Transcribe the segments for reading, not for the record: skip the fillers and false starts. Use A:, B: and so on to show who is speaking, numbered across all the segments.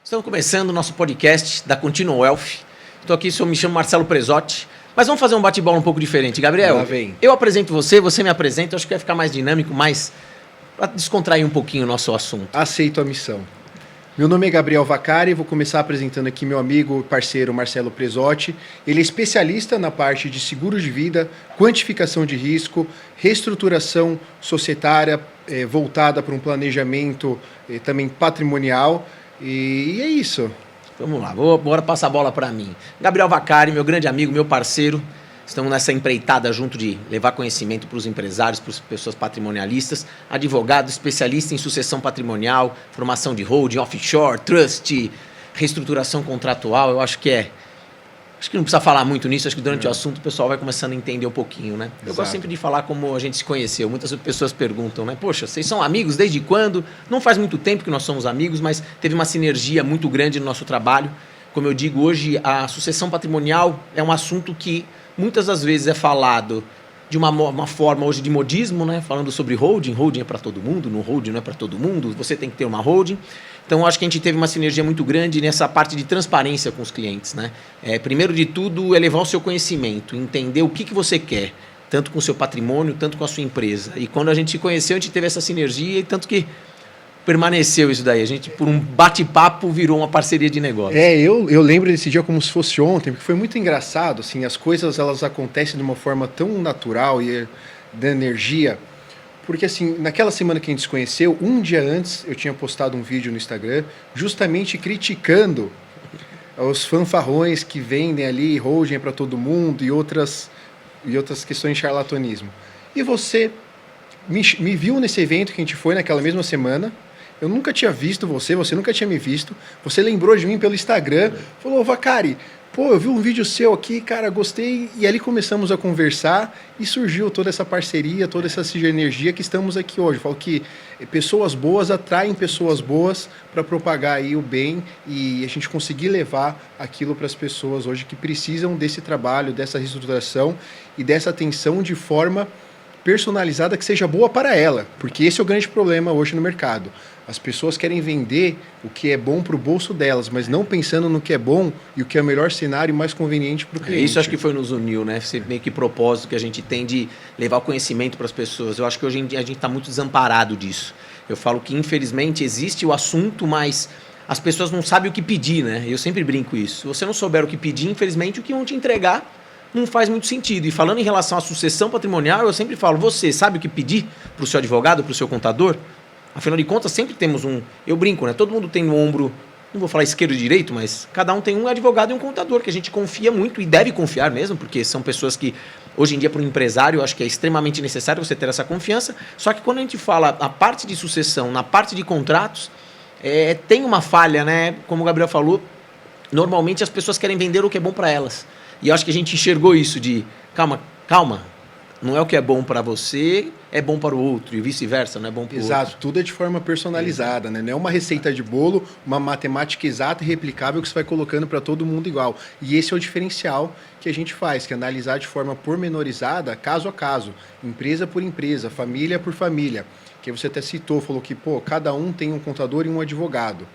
A: Estamos começando o nosso podcast da Continuum Wealth. Estou aqui, me chamo Marcelo Presotti. Mas vamos fazer um bate-bola um pouco diferente. Gabriel, eu apresento você, você me apresenta. Acho que vai ficar mais dinâmico, mais para descontrair um pouquinho o nosso assunto.
B: Aceito a missão. Meu nome é Gabriel Vaccari, vou começar apresentando aqui meu amigo e parceiro Marcelo Presotti. Ele é especialista na parte de seguro de vida, quantificação de risco, reestruturação societária voltada para um planejamento também patrimonial. E é isso.
A: Vamos lá, bora passar a bola para mim. Gabriel Vaccari, meu grande amigo, meu parceiro. Estamos nessa empreitada junto de levar conhecimento para os empresários, para as pessoas patrimonialistas, advogado, especialista em sucessão patrimonial, formação de holding, offshore, trust, reestruturação contratual. Acho que não precisa falar muito nisso, acho que durante o assunto o pessoal vai começando a entender um pouquinho, né? Eu gosto sempre de falar como a gente se conheceu. Muitas pessoas perguntam, né? Poxa, vocês são amigos desde quando? Não faz muito tempo que nós somos amigos, mas teve uma sinergia muito grande no nosso trabalho. Como eu digo, hoje a sucessão patrimonial é um assunto que muitas das vezes é falado de uma forma hoje de modismo, né? Falando sobre holding. Holding é para todo mundo, no holding não é para todo mundo, você tem que ter uma holding. Então, acho que a gente teve uma sinergia muito grande nessa parte de transparência com os clientes, né? Primeiro de tudo, elevar o seu conhecimento, entender o que você quer, tanto com o seu patrimônio, tanto com a sua empresa. E quando a gente se conheceu, a gente teve essa sinergia e tanto que permaneceu isso daí. A gente, por um bate-papo, virou uma parceria de negócio.
B: Eu lembro desse dia como se fosse ontem, porque foi muito engraçado, assim, as coisas elas acontecem de uma forma tão natural e da energia. Porque assim, naquela semana que a gente se conheceu, um dia antes eu tinha postado um vídeo no Instagram justamente criticando os fanfarrões que vendem ali, holding para todo mundo e outras questões de charlatanismo. E você me viu nesse evento que a gente foi naquela mesma semana. Eu nunca tinha visto você nunca tinha me visto. Você lembrou de mim pelo Instagram, falou, Vaccari, pô, eu vi um vídeo seu aqui, cara, gostei. E ali começamos a conversar e surgiu toda essa parceria, toda essa sinergia que estamos aqui hoje. Eu falo que pessoas boas atraem pessoas boas para propagar aí o bem e a gente conseguir levar aquilo para as pessoas hoje que precisam desse trabalho, dessa reestruturação e dessa atenção de forma personalizada que seja boa para ela, porque esse é o grande problema hoje no mercado. As pessoas querem vender o que é bom para o bolso delas, mas não pensando no que é bom e o que é o melhor cenário e mais conveniente para o cliente.
A: Isso acho que foi nos uniu, né? Esse meio que propósito que a gente tem de levar o conhecimento para as pessoas. Eu acho que hoje em dia a gente está muito desamparado disso. Eu falo que, infelizmente, existe o assunto, mas as pessoas não sabem o que pedir, né? Eu sempre brinco isso. Se você não souber o que pedir, infelizmente, o que vão te entregar não faz muito sentido. E falando em relação à sucessão patrimonial, eu sempre falo, você sabe o que pedir para o seu advogado, para o seu contador? Afinal de contas, sempre temos um... Eu brinco, né? Todo mundo tem no ombro, não vou falar esquerdo e direito, mas cada um tem um advogado e um contador, que a gente confia muito e deve confiar mesmo, porque são pessoas que, hoje em dia, para um empresário, eu acho que é extremamente necessário você ter essa confiança. Só que quando a gente fala a parte de sucessão, na parte de contratos, tem uma falha, né? Como o Gabriel falou, normalmente as pessoas querem vender o que é bom para elas. E eu acho que a gente enxergou isso de, calma, não é o que é bom para você, é bom para o outro, e vice-versa, não é bom para o outro.
B: Exato, tudo é de forma personalizada, né? Não é uma receita de bolo, uma matemática exata e replicável que você vai colocando para todo mundo igual. E esse é o diferencial que a gente faz, que é analisar de forma pormenorizada, caso a caso, empresa por empresa, família por família. Que você até citou, falou que, cada um tem um contador e um advogado.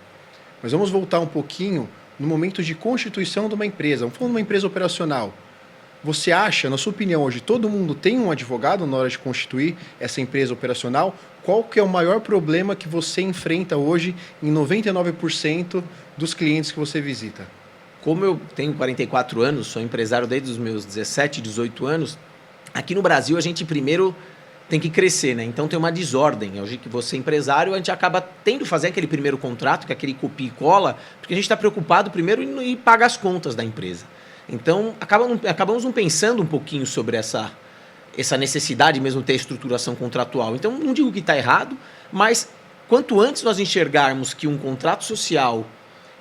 B: Mas vamos voltar um pouquinho no momento de constituição de uma empresa. Vamos falar de uma empresa operacional. Você acha, na sua opinião, hoje, todo mundo tem um advogado na hora de constituir essa empresa operacional? Qual que é o maior problema que você enfrenta hoje em 99% dos clientes que você visita?
A: Como eu tenho 44 anos, sou empresário desde os meus 17, 18 anos, aqui no Brasil a gente primeiro tem que crescer, né? Então tem uma desordem. Hoje que você é empresário, a gente acaba tendo que fazer aquele primeiro contrato, que é aquele copia e cola, porque a gente está preocupado primeiro em pagar as contas da empresa. Então, acabamos não pensando um pouquinho sobre essa necessidade mesmo de ter estruturação contratual. Então, não digo que está errado, mas quanto antes nós enxergarmos que um contrato social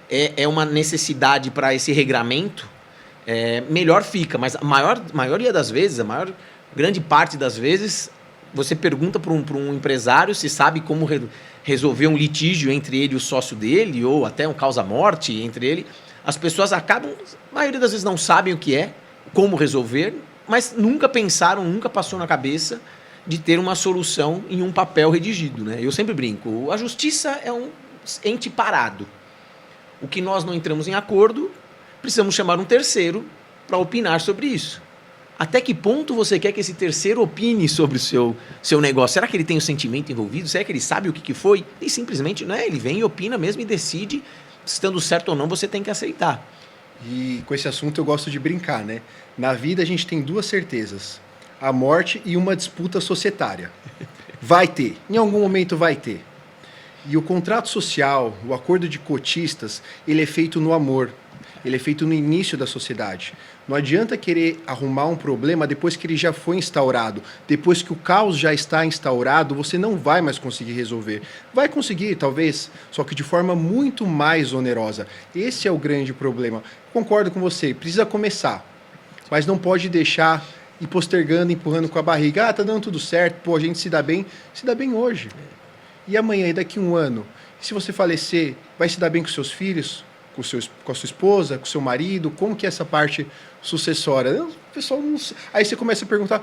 A: é uma necessidade para esse regramento, melhor fica. Mas a maioria das vezes, grande parte das vezes, você pergunta para um empresário se sabe como resolver um litígio entre ele e o sócio dele, ou até um causa-morte entre ele. As pessoas acabam, a maioria das vezes não sabem o que é, como resolver, mas nunca pensaram, nunca passou na cabeça de ter uma solução em um papel redigido, né? Eu sempre brinco, a justiça é um ente parado. O que nós não entramos em acordo, precisamos chamar um terceiro para opinar sobre isso. Até que ponto você quer que esse terceiro opine sobre o seu negócio? Será que ele tem o sentimento envolvido? Será que ele sabe o que foi? E simplesmente, né, ele vem e opina mesmo e decide, estando certo ou não, você tem que aceitar.
B: E com esse assunto eu gosto de brincar, né? Na vida a gente tem duas certezas: a morte e uma disputa societária. Vai ter, em algum momento vai ter. E o contrato social, o acordo de cotistas, ele é feito no amor. Ele é feito no início da sociedade. Não adianta querer arrumar um problema depois que ele já foi instaurado. Depois que o caos já está instaurado, você não vai mais conseguir resolver. Vai conseguir, talvez, só que de forma muito mais onerosa. Esse é o grande problema. Concordo com você, precisa começar. Mas não pode deixar ir postergando, empurrando com a barriga. Ah, tá dando tudo certo, pô, a gente se dá bem hoje. E amanhã, e daqui a um ano? Se você falecer, vai se dar bem com seus filhos? Com a sua esposa, com o seu marido, como que é essa parte sucessória? O pessoal não... Aí você começa a perguntar,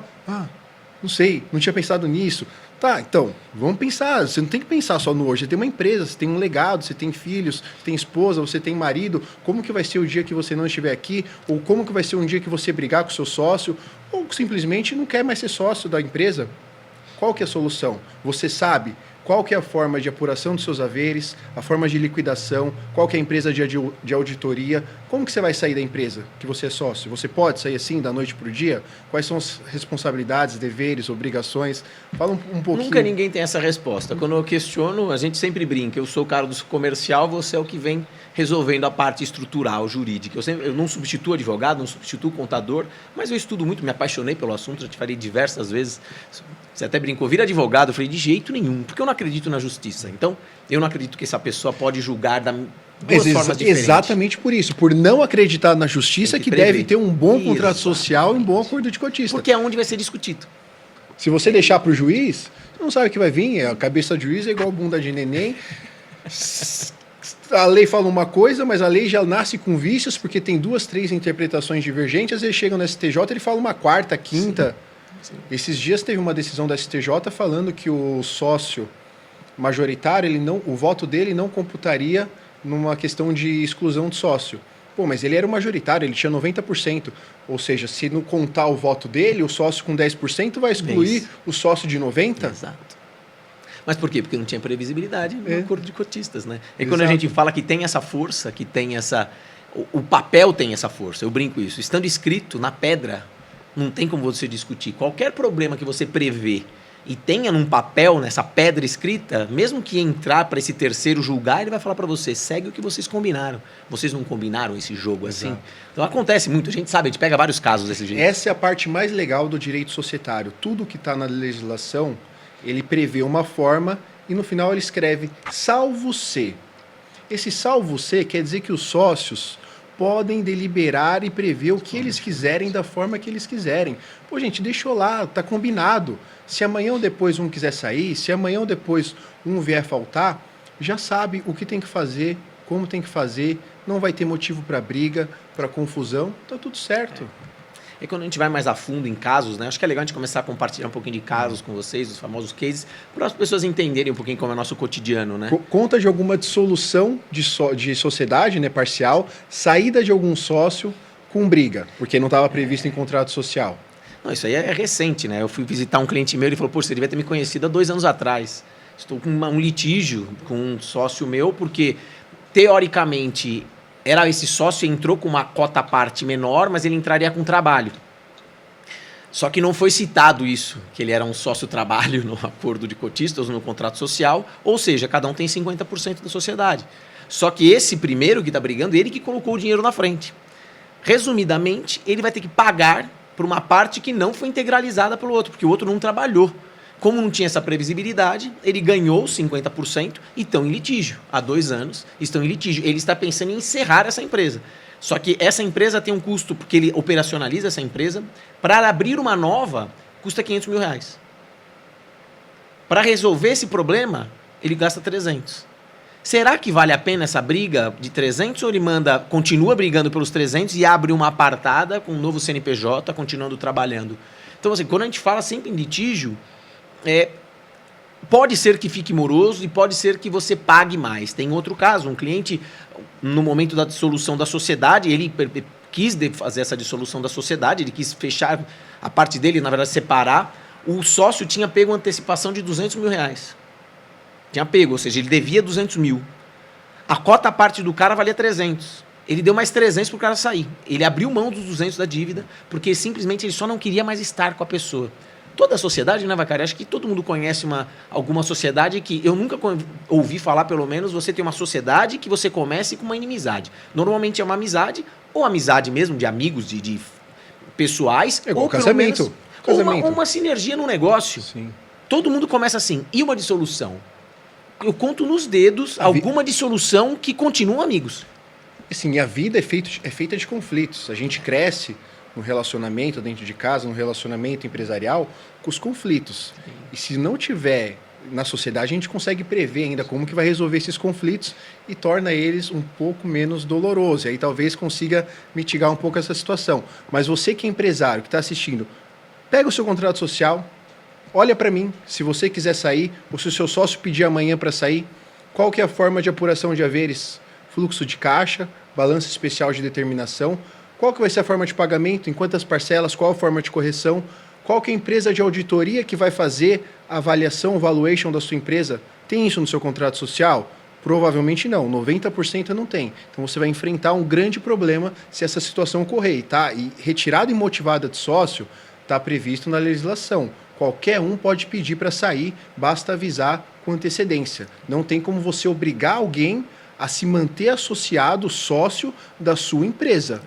B: não sei, não tinha pensado nisso. Tá, então, vamos pensar, você não tem que pensar só no hoje, você tem uma empresa, você tem um legado, você tem filhos, você tem esposa, você tem marido, como que vai ser o dia que você não estiver aqui, ou como que vai ser um dia que você brigar com o seu sócio, ou simplesmente não quer mais ser sócio da empresa? Qual que é a solução? Você sabe qual que é a forma de apuração dos seus haveres, a forma de liquidação, qual que é a empresa de auditoria, como que você vai sair da empresa que você é sócio? Você pode sair assim, da noite para o dia? Quais são as responsabilidades, deveres, obrigações? Fala um pouquinho.
A: Nunca ninguém tem essa resposta. Quando eu questiono, a gente sempre brinca, eu sou o cara do comercial, você é o que vem resolvendo a parte estrutural, jurídica. Eu não substituo advogado, não substituo contador, mas eu estudo muito, me apaixonei pelo assunto, já te falei diversas vezes. Você até brincou, vira advogado. Eu falei, de jeito nenhum, porque eu não acredito na justiça. Então, eu não acredito que essa pessoa pode julgar da duas formas diferentes.
B: Exatamente por isso, por não acreditar na justiça, que deve ter um bom contrato social e um bom acordo de cotista.
A: Porque é onde vai ser discutido.
B: Se você deixar para o juiz, você não sabe o que vai vir, a cabeça do juiz é igual a bunda de neném. A lei fala uma coisa, mas a lei já nasce com vícios, porque tem 2, 3 interpretações divergentes, às vezes chegam no STJ, ele fala uma quarta, quinta... Sim. Esses dias teve uma decisão da STJ falando que o sócio majoritário, o voto dele não computaria numa questão de exclusão de sócio. Pô, mas ele era o majoritário, ele tinha 90%. Ou seja, se não contar o voto dele, o sócio com 10% vai excluir o sócio de 90%?
A: Exato. Mas por quê? Porque não tinha previsibilidade no acordo de cotistas, né? E quando a gente fala que tem essa força, que tem essa... O papel tem essa força, eu brinco isso. Estando escrito na pedra, não tem como você discutir. Qualquer problema que você prevê e tenha num papel, nessa pedra escrita, mesmo que entrar para esse terceiro julgar, ele vai falar para você, segue o que vocês combinaram. Vocês não combinaram esse jogo assim? Então acontece muito, a gente sabe, a gente pega vários casos desse jeito.
B: Essa é a parte mais legal do direito societário. Tudo que está na legislação, ele prevê uma forma e no final ele escreve salvo se. Esse salvo se quer dizer que os sócios podem deliberar e prever o que eles quiserem da forma que eles quiserem. Pô, gente, deixou lá, tá combinado. Se amanhã ou depois um quiser sair, se amanhã ou depois um vier faltar, já sabe o que tem que fazer, como tem que fazer, não vai ter motivo para briga, para confusão, tá tudo certo.
A: E quando a gente vai mais a fundo em casos, né? Acho que é legal a gente começar a compartilhar um pouquinho de casos com vocês, os famosos cases, para as pessoas entenderem um pouquinho como é o nosso cotidiano, né?
B: Conta de alguma dissolução de sociedade, né, parcial, saída de algum sócio com briga, porque não estava previsto em contrato social.
A: Não, isso aí é recente, né? Eu fui visitar um cliente meu e ele falou, poxa, você devia ter me conhecido há 2 anos atrás. Estou com um litígio com um sócio meu, porque, teoricamente... esse sócio entrou com uma cota parte menor, mas ele entraria com trabalho. Só que não foi citado isso, que ele era um sócio-trabalho no acordo de cotistas, no contrato social, ou seja, cada um tem 50% da sociedade. Só que esse primeiro que está brigando, ele que colocou o dinheiro na frente. Resumidamente, ele vai ter que pagar por uma parte que não foi integralizada pelo outro, porque o outro não trabalhou. Como não tinha essa previsibilidade, ele ganhou 50% e estão em litígio. Há 2 anos estão em litígio. Ele está pensando em encerrar essa empresa. Só que essa empresa tem um custo, porque ele operacionaliza essa empresa, para abrir uma nova, custa R$500 mil. Para resolver esse problema, ele gasta 300. Será que vale a pena essa briga de 300 ou ele continua brigando pelos 300 e abre uma apartada com um novo CNPJ, continuando trabalhando? Então, assim, quando a gente fala sempre em litígio, Pode ser que fique moroso e pode ser que você pague mais. Tem outro caso, um cliente, no momento da dissolução da sociedade, ele quis fazer essa dissolução da sociedade, ele quis fechar a parte dele, na verdade, separar. O sócio tinha pego uma antecipação de R$200 mil. Tinha pego, ou seja, ele devia 200 mil. A cota à parte do cara valia 300. Ele deu mais 300 para o cara sair. Ele abriu mão dos 200 da dívida, porque simplesmente ele só não queria mais estar com a pessoa. Toda a sociedade, né, Vacari? Acho que todo mundo conhece alguma sociedade que eu nunca ouvi falar, pelo menos, você tem uma sociedade que você comece com uma inimizade. Normalmente é uma amizade, ou amizade mesmo, de amigos, de pessoais,
B: igual
A: ou
B: casamento.
A: Pelo menos uma sinergia no negócio.
B: Sim.
A: Todo mundo começa assim. E uma dissolução? Eu conto nos dedos alguma dissolução que continuam amigos.
B: Assim, a vida é feita de conflitos. A gente cresce no relacionamento dentro de casa, no relacionamento empresarial, com os conflitos. Sim. E se não tiver na sociedade, a gente consegue prever ainda como que vai resolver esses conflitos e torna eles um pouco menos dolorosos. E aí talvez consiga mitigar um pouco essa situação. Mas você que é empresário, que está assistindo, pega o seu contrato social, olha para mim, se você quiser sair, ou se o seu sócio pedir amanhã para sair, qual que é a forma de apuração de haveres? Fluxo de caixa, balanço especial de determinação, qual que vai ser a forma de pagamento, em quantas parcelas, qual a forma de correção, qual que é a empresa de auditoria que vai fazer a avaliação, o valuation da sua empresa? Tem isso no seu contrato social? Provavelmente não, 90% não tem. Então você vai enfrentar um grande problema se essa situação ocorrer, tá? E retirada imotivada de sócio está previsto na legislação. Qualquer um pode pedir para sair, basta avisar com antecedência. Não tem como você obrigar alguém a se manter associado, sócio da sua empresa.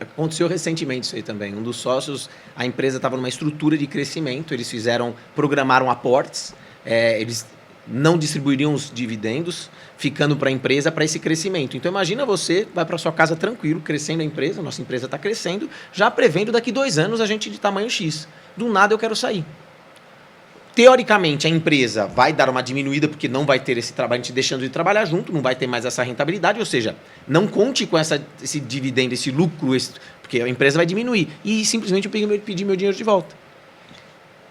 A: Aconteceu recentemente isso aí também. Um dos sócios, a empresa estava numa estrutura de crescimento, eles programaram aportes, eles não distribuiriam os dividendos, ficando para a empresa para esse crescimento. Então imagina você, vai para sua casa tranquilo, crescendo a empresa, nossa empresa está crescendo, já prevendo daqui 2 anos a gente de tamanho X. Do nada eu quero sair. Teoricamente, a empresa vai dar uma diminuída porque não vai ter esse trabalho, a gente deixando de trabalhar junto, não vai ter mais essa rentabilidade, ou seja, não conte com esse dividendo, esse lucro, porque a empresa vai diminuir. E simplesmente eu pedi meu dinheiro de volta.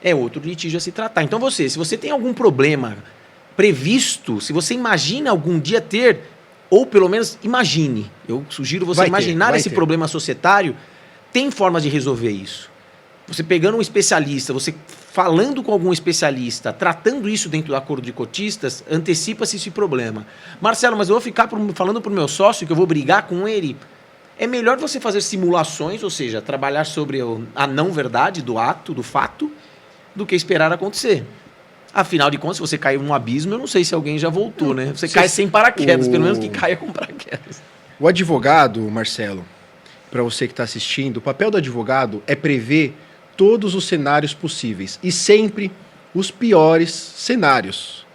A: É outro litígio a se tratar. Então se você tem algum problema previsto, se você imagina algum dia ter, ou pelo menos imagine, eu sugiro você imaginar esse problema societário, tem formas de resolver isso. Você pegando um especialista, você falando com algum especialista, tratando isso dentro do acordo de cotistas, antecipa-se esse problema. Marcelo, mas eu vou ficar falando para o meu sócio que eu vou brigar com ele. É melhor você fazer simulações, ou seja, trabalhar sobre a não verdade do ato, do fato, do que esperar acontecer. Afinal de contas, se você caiu num abismo, eu não sei se alguém já voltou, né? Você cai sem paraquedas, pelo menos que caia com paraquedas.
B: O advogado, Marcelo, para você que está assistindo, o papel do advogado é prever todos os cenários possíveis e sempre os piores cenários.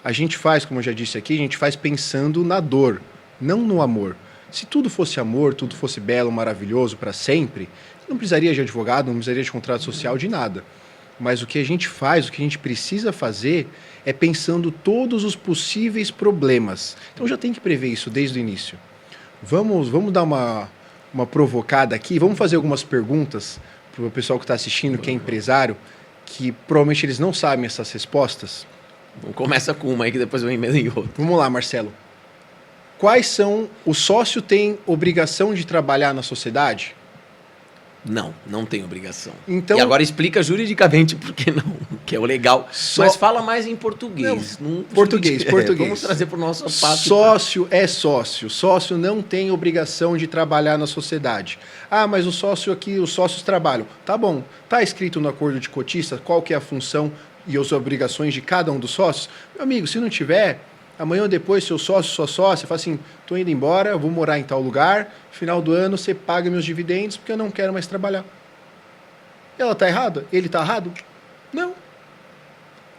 B: A gente faz, como eu já disse aqui, a gente faz pensando na dor, não no amor. Se tudo fosse amor, tudo fosse belo, maravilhoso para sempre, não precisaria de advogado, não precisaria de contrato social, de nada. Mas o que a gente faz, o que a gente precisa fazer é pensando todos os possíveis problemas. Então já tem que prever isso desde o início. Vamos dar uma provocada aqui, vamos fazer algumas perguntas para o pessoal que está assistindo, que é empresário, que provavelmente eles não sabem essas respostas.
A: Começa com uma aí que depois eu emendo em outra.
B: Vamos lá, Marcelo. Quais são... O sócio tem obrigação de trabalhar na sociedade?
A: Não tem obrigação.
B: Então,
A: e agora explica juridicamente por que não, que é o legal. Mas fala mais em português.
B: Português.
A: Vamos trazer para o nosso passo.
B: Sócio é sócio. Sócio não tem obrigação de trabalhar na sociedade. Ah, mas o sócio aqui, os sócios trabalham. Tá bom. Tá escrito no acordo de cotista qual que é a função e as obrigações de cada um dos sócios? Meu amigo, se não tiver, amanhã ou depois, seu sócio, sua sócia, fala assim, tô indo embora, eu vou morar em tal lugar, final do ano você paga meus dividendos porque eu não quero mais trabalhar. Ela tá errada? Ele tá errado? Não.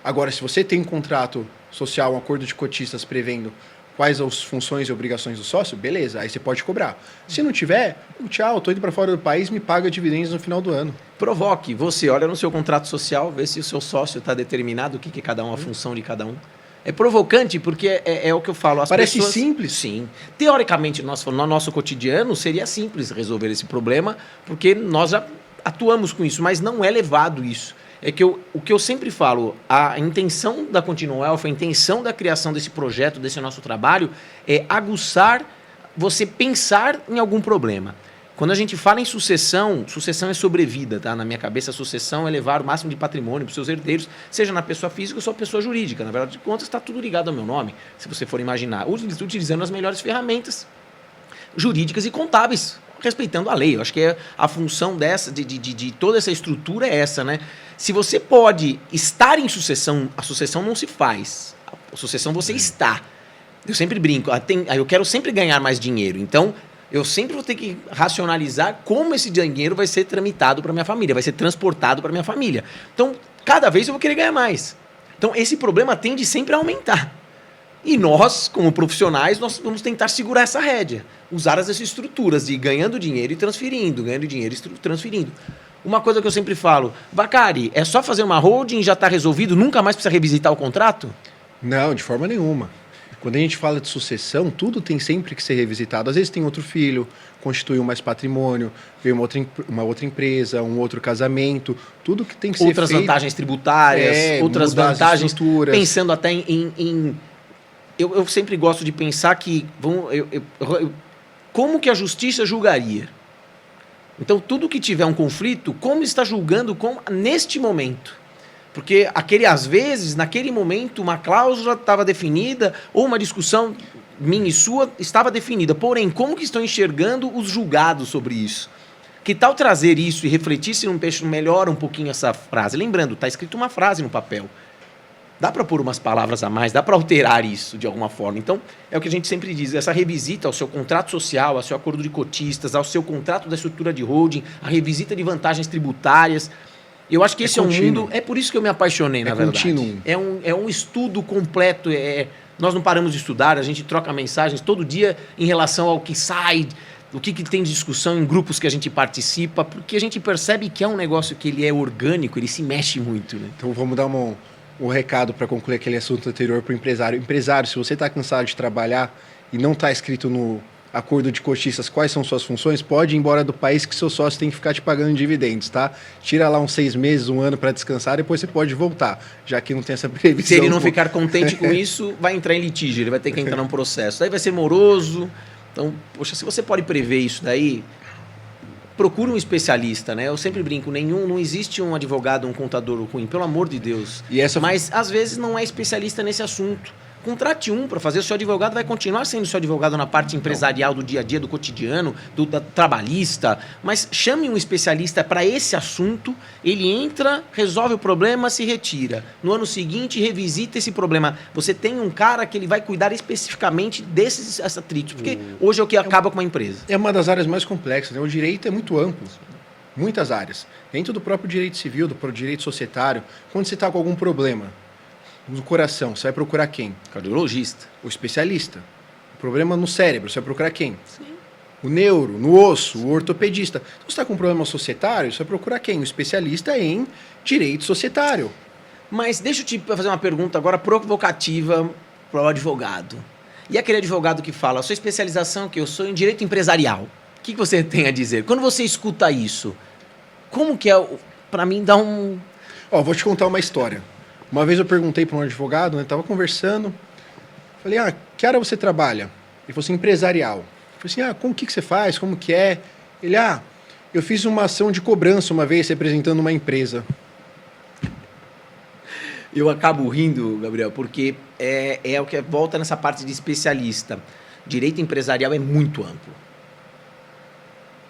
B: Agora, se você tem um contrato social, um acordo de cotistas prevendo quais as funções e obrigações do sócio, beleza, aí você pode cobrar. Se não tiver, tchau, tô indo para fora do país, me paga dividendos no final do ano.
A: Provoque, você olha no seu contrato social, vê se o seu sócio está determinado o que é cada um, a função de cada um. É provocante porque é o que eu falo.
B: Parece simples.
A: Sim. Teoricamente, no nosso cotidiano, seria simples resolver esse problema, porque nós já atuamos com isso, mas não é levado isso. é que o que eu sempre falo, a intenção da Continuum Wealth, a intenção da criação desse projeto, desse nosso trabalho, é aguçar você pensar em algum problema. Quando a gente fala em sucessão, sucessão é sobrevida, tá? Na minha cabeça, a sucessão é levar o máximo de patrimônio para os seus herdeiros, seja na pessoa física ou só pessoa jurídica. Na verdade de contas, está tudo ligado ao meu nome, se você for imaginar. Utilizando as melhores ferramentas jurídicas e contábeis, respeitando a lei. Eu acho que a função de toda essa estrutura é essa, né? Se você pode estar em sucessão, a sucessão não se faz. A sucessão você está. Eu sempre brinco, eu quero sempre ganhar mais dinheiro, então eu sempre vou ter que racionalizar como esse dinheiro vai ser tramitado para minha família, vai ser transportado para minha família. Então, cada vez eu vou querer ganhar mais. Então, esse problema tende sempre a aumentar. E nós, como profissionais, nós vamos tentar segurar essa rédea, usar as estruturas de ganhando dinheiro e transferindo, ganhando dinheiro e transferindo. Uma coisa que eu sempre falo, Bacari, é só fazer uma holding e já está resolvido, nunca mais precisa revisitar o contrato?
B: Não, de forma nenhuma. Quando a gente fala de sucessão, tudo tem sempre que ser revisitado. Às vezes tem outro filho, constituiu mais patrimônio, veio uma outra empresa, um outro casamento, tudo que tem que ser feito.
A: Outras vantagens tributárias, outras vantagens, pensando até eu sempre gosto de pensar que como que a justiça julgaria? Então, tudo que tiver um conflito, como está julgando neste momento? Porque às vezes, naquele momento, uma cláusula estava definida ou uma discussão minha e sua estava definida. Porém, como que estão enxergando os julgados sobre isso? Que tal trazer isso e refletir se não melhora um pouquinho essa frase? Lembrando, está escrito uma frase no papel. Dá para pôr umas palavras a mais, dá para alterar isso de alguma forma. Então, é o que a gente sempre diz, essa revisita ao seu contrato social, ao seu acordo de cotistas, ao seu contrato da estrutura de holding, a revisita de vantagens tributárias. Eu acho que esse é um mundo... É por isso que eu me apaixonei, na verdade.
B: Contínuo.
A: É um estudo completo. Nós não paramos de estudar, a gente troca mensagens todo dia em relação ao que sai, o que tem de discussão em grupos que a gente participa, porque a gente percebe que é um negócio que ele é orgânico, ele se mexe muito. Né?
B: Então vamos dar um recado para concluir aquele assunto anterior para o empresário. Empresário, se você está cansado de trabalhar e não está escrito no acordo de cotistas quais são suas funções, pode ir embora do país que seu sócio tem que ficar te pagando dividendos, tá? Tira lá uns 6 meses, 1 ano para descansar, depois você pode voltar, já que não tem essa previsão.
A: Se ele não ficar contente com isso, vai entrar em litígio, ele vai ter que entrar num processo. Daí vai ser moroso. Então, poxa, se você pode prever isso daí, procure um especialista, né? Eu sempre brinco, não existe um advogado, um contador ruim, pelo amor de Deus. Mas, às vezes, não é especialista nesse assunto. Contrate um para fazer, o seu advogado vai continuar sendo seu advogado na parte empresarial do dia a dia, do cotidiano, da trabalhista, mas chame um especialista para esse assunto, ele entra, resolve o problema, se retira. No ano seguinte, revisita esse problema. Você tem um cara que ele vai cuidar especificamente desses atritos, porque hoje é o que acaba com uma empresa.
B: É uma das áreas mais complexas, né? O direito é muito amplo, muitas áreas. Dentro do próprio direito civil, do próprio direito societário, quando você está com algum problema no coração, você vai procurar quem?
A: Cardiologista.
B: O especialista. O problema no cérebro, você vai procurar quem? Sim. O neuro, no osso, o ortopedista. Então, você está com um problema societário, você vai procurar quem? O especialista em direito societário.
A: Mas deixa eu te fazer uma pergunta agora provocativa para o advogado. E aquele advogado que fala, a sua especialização que eu sou em direito empresarial, o que você tem a dizer? Quando você escuta isso, como que é, para mim, dá um...
B: Vou te contar uma história. Uma vez eu perguntei para um advogado, né, tava conversando, falei, que área você trabalha? Ele falou assim, empresarial. Eu falei assim, como que você faz, como que é? Ele, eu fiz uma ação de cobrança uma vez representando uma empresa.
A: Eu acabo rindo, Gabriel, porque é o que volta nessa parte de especialista. Direito empresarial é muito amplo.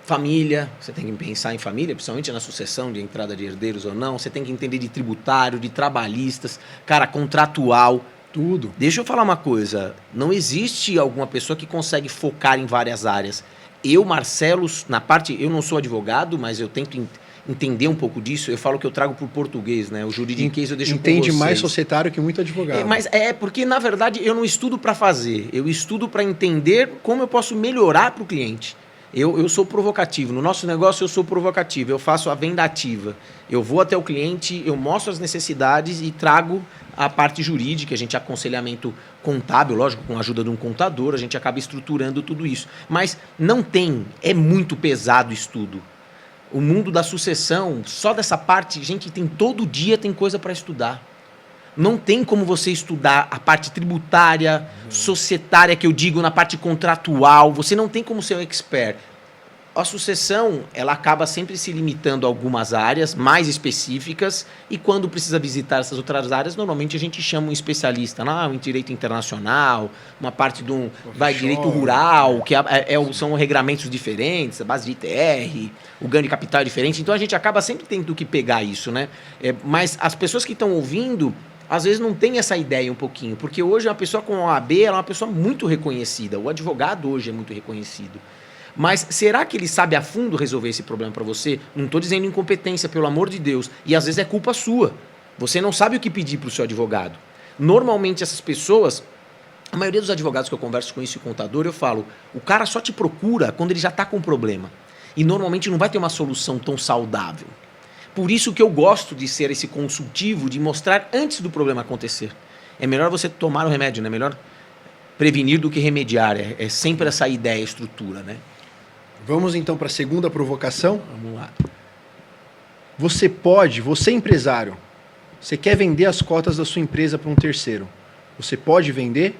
A: Família, você tem que pensar em família, principalmente na sucessão de entrada de herdeiros ou não. Você tem que entender de tributário, de trabalhistas, cara, contratual, tudo. Deixa eu falar uma coisa, não existe alguma pessoa que consegue focar em várias áreas. Eu, Marcelo, eu não sou advogado, mas eu tento entender um pouco disso. Eu falo que eu trago para o português, né? O juridiquês eu deixo com vocês.
B: Entende mais societário que muito advogado.
A: Mas porque, na verdade, eu não estudo para fazer. Eu estudo para entender como eu posso melhorar para o cliente. Eu sou provocativo. No nosso negócio, eu sou provocativo. Eu faço a venda ativa. Eu vou até o cliente, eu mostro as necessidades e trago a parte jurídica, a gente aconselhamento contábil, lógico, com a ajuda de um contador, a gente acaba estruturando tudo isso. Mas é muito pesado o estudo. O mundo da sucessão, só dessa parte, gente, todo dia tem coisa para estudar. Não tem como você estudar a parte tributária, societária, que eu digo, na parte contratual. Você não tem como ser um expert. A sucessão, ela acaba sempre se limitando a algumas áreas mais específicas, e quando precisa visitar essas outras áreas, normalmente a gente chama um especialista, em direito internacional, uma parte do direito rural, que são regramentos diferentes, a base de ITR, o ganho de capital é diferente, então a gente acaba sempre tendo que pegar isso, né? Mas as pessoas que estão ouvindo, às vezes não tem essa ideia um pouquinho, porque hoje uma pessoa com OAB, ela é uma pessoa muito reconhecida, o advogado hoje é muito reconhecido. Mas será que ele sabe a fundo resolver esse problema para você? Não estou dizendo incompetência, pelo amor de Deus. E às vezes é culpa sua. Você não sabe o que pedir para o seu advogado. Normalmente essas pessoas, a maioria dos advogados que eu converso com isso e contador, eu falo, o cara só te procura quando ele já está com um problema. E normalmente não vai ter uma solução tão saudável. Por isso que eu gosto de ser esse consultivo, de mostrar antes do problema acontecer. É melhor você tomar o remédio, né? É melhor prevenir do que remediar. É sempre essa ideia, estrutura, né?
B: Vamos então para a segunda provocação?
A: Vamos lá.
B: Você empresário, você quer vender as cotas da sua empresa para um terceiro. Você pode vender?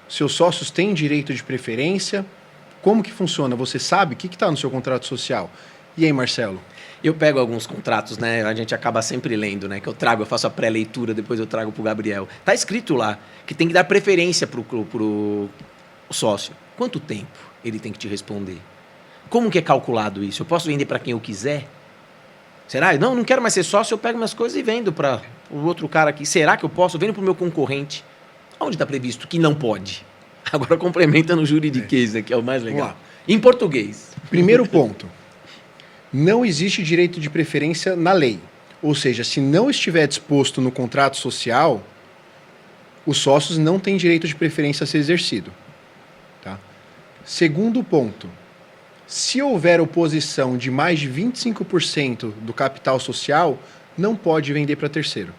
B: Seus sócios têm direito de preferência? Como que funciona? Você sabe o que está no seu contrato social? E aí, Marcelo?
A: Eu pego alguns contratos, né? A gente acaba sempre lendo, né? Que eu faço a pré-leitura, depois eu trago para o Gabriel. Tá escrito lá que tem que dar preferência pro sócio. Quanto tempo ele tem que te responder? Como que é calculado isso? Eu posso vender para quem eu quiser? Será? Não quero mais ser sócio, eu pego minhas coisas e vendo para o outro cara aqui. Será que eu posso? Eu vendo para o meu concorrente. Onde está previsto que não pode? Agora complementa no juridiquês, né, que é o mais legal. Em português.
B: Primeiro ponto. Não existe direito de preferência na lei. Ou seja, se não estiver disposto no contrato social, os sócios não têm direito de preferência a ser exercido. Tá? Segundo ponto. Se houver oposição de mais de 25% do capital social, não pode vender para terceiro.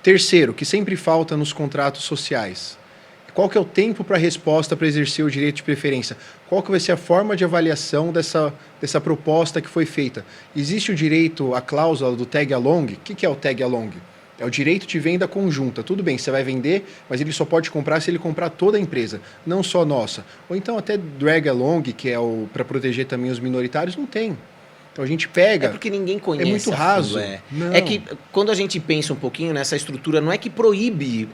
B: Terceiro, que sempre falta nos contratos sociais. Qual que é o tempo para a resposta para exercer o direito de preferência? Qual que vai ser a forma de avaliação dessa proposta que foi feita? Existe o direito, a cláusula do tag-along? O que é o tag-along? É o direito de venda conjunta. Tudo bem, você vai vender, mas ele só pode comprar se ele comprar toda a empresa, não só nossa. Ou então até drag-along, que é para proteger também os minoritários, não tem. Então a gente pega...
A: É porque ninguém conhece.
B: É muito raso.
A: É que quando a gente pensa um pouquinho nessa estrutura, não é que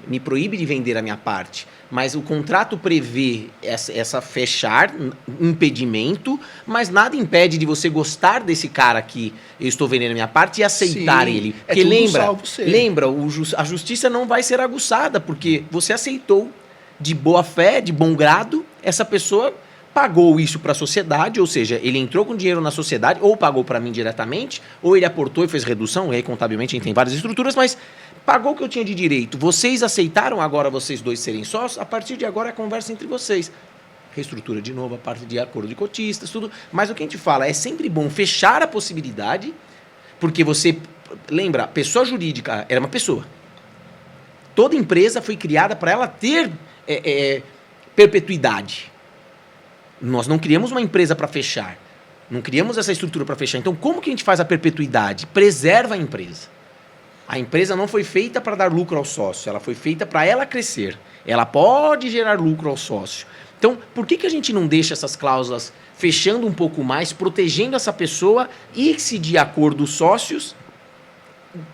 A: me proíbe de vender a minha parte, mas o contrato prevê essa fechar, impedimento, mas nada impede de você gostar desse cara que eu estou vendendo a minha parte e aceitar ele. Porque lembra, a justiça não vai ser aguçada, porque você aceitou de boa fé, de bom grado, essa pessoa pagou isso para a sociedade, ou seja, ele entrou com dinheiro na sociedade, ou pagou para mim diretamente, ou ele aportou e fez redução, e aí contabilmente a gente tem várias estruturas, mas pagou o que eu tinha de direito. Vocês aceitaram agora vocês dois serem sócios, a partir de agora é conversa entre vocês. Reestrutura de novo a parte de acordo de cotistas, tudo. Mas o que a gente fala, é sempre bom fechar a possibilidade, porque você, lembra, pessoa jurídica era uma pessoa. Toda empresa foi criada para ela ter perpetuidade. Nós não criamos uma empresa para fechar. Não criamos essa estrutura para fechar. Então, como que a gente faz a perpetuidade? Preserva a empresa. A empresa não foi feita para dar lucro ao sócio. Ela foi feita para ela crescer. Ela pode gerar lucro ao sócio. Então, por que a gente não deixa essas cláusulas fechando um pouco mais, protegendo essa pessoa e, se de acordo os sócios,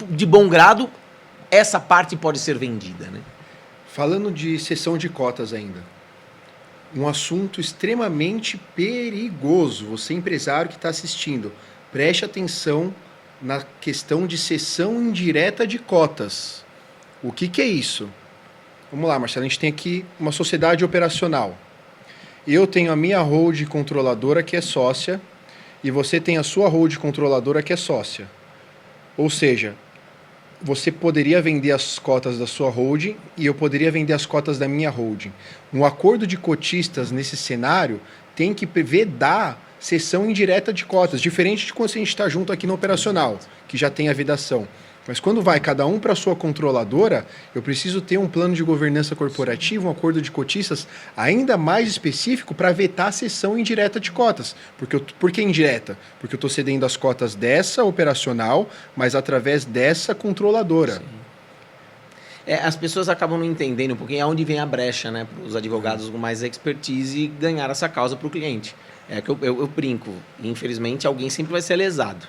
A: de bom grado, essa parte pode ser vendida, né?
B: Falando de cessão de cotas ainda. Um assunto extremamente perigoso. Você, empresário que está assistindo, preste atenção na questão de cessão indireta de cotas. O que é isso? Vamos lá, Marcelo, a gente tem aqui uma sociedade operacional. Eu tenho a minha hold controladora que é sócia e você tem a sua hold controladora que é sócia. Ou seja, você poderia vender as cotas da sua holding e eu poderia vender as cotas da minha holding. Um acordo de cotistas nesse cenário tem que vedar cessão indireta de cotas, diferente de quando a gente está junto aqui no operacional, que já tem a vedação. Mas quando vai cada um para a sua controladora, eu preciso ter um plano de governança corporativa, um acordo de cotistas ainda mais específico para vetar a cessão indireta de cotas. Por que indireta? Porque eu estou cedendo as cotas dessa operacional, mas através dessa controladora.
A: Sim. As pessoas acabam não entendendo um pouquinho aonde vem a brecha, né, para os advogados com mais expertise ganhar essa causa para o cliente. É que eu brinco, infelizmente alguém sempre vai ser lesado.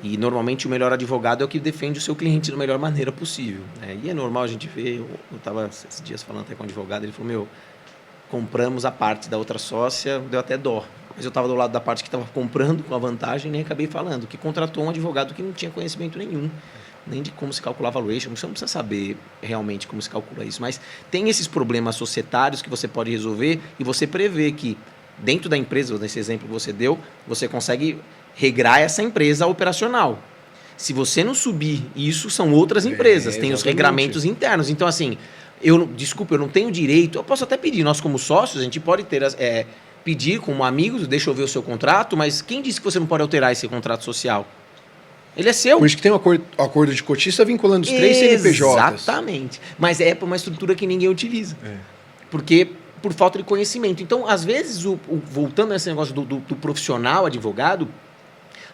A: E normalmente o melhor advogado é o que defende o seu cliente da melhor maneira possível. Né? E é normal a gente ver, eu estava esses dias falando até com um advogado, ele falou, compramos a parte da outra sócia, deu até dó. Mas eu estava do lado da parte que estava comprando com a vantagem e nem acabei falando, que contratou um advogado que não tinha conhecimento nenhum, nem de como se calcular valuation, você não precisa saber realmente como se calcula isso, mas tem esses problemas societários que você pode resolver e você prevê que dentro da empresa, nesse exemplo que você deu, você consegue regrar essa empresa operacional. Se você não subir, isso são outras empresas, tem os regramentos internos. Então, assim, eu não tenho direito, eu posso até pedir, nós como sócios, a gente pode ter pedir como amigos, deixa eu ver o seu contrato, mas quem disse que você não pode alterar esse contrato social? Ele é seu.
B: Por isso que tem um acordo de cotista vinculando os 3 CNPJs.
A: Exatamente. Mas é por uma estrutura que ninguém utiliza. Porque por falta de conhecimento. Então, às vezes, voltando a esse negócio do profissional advogado,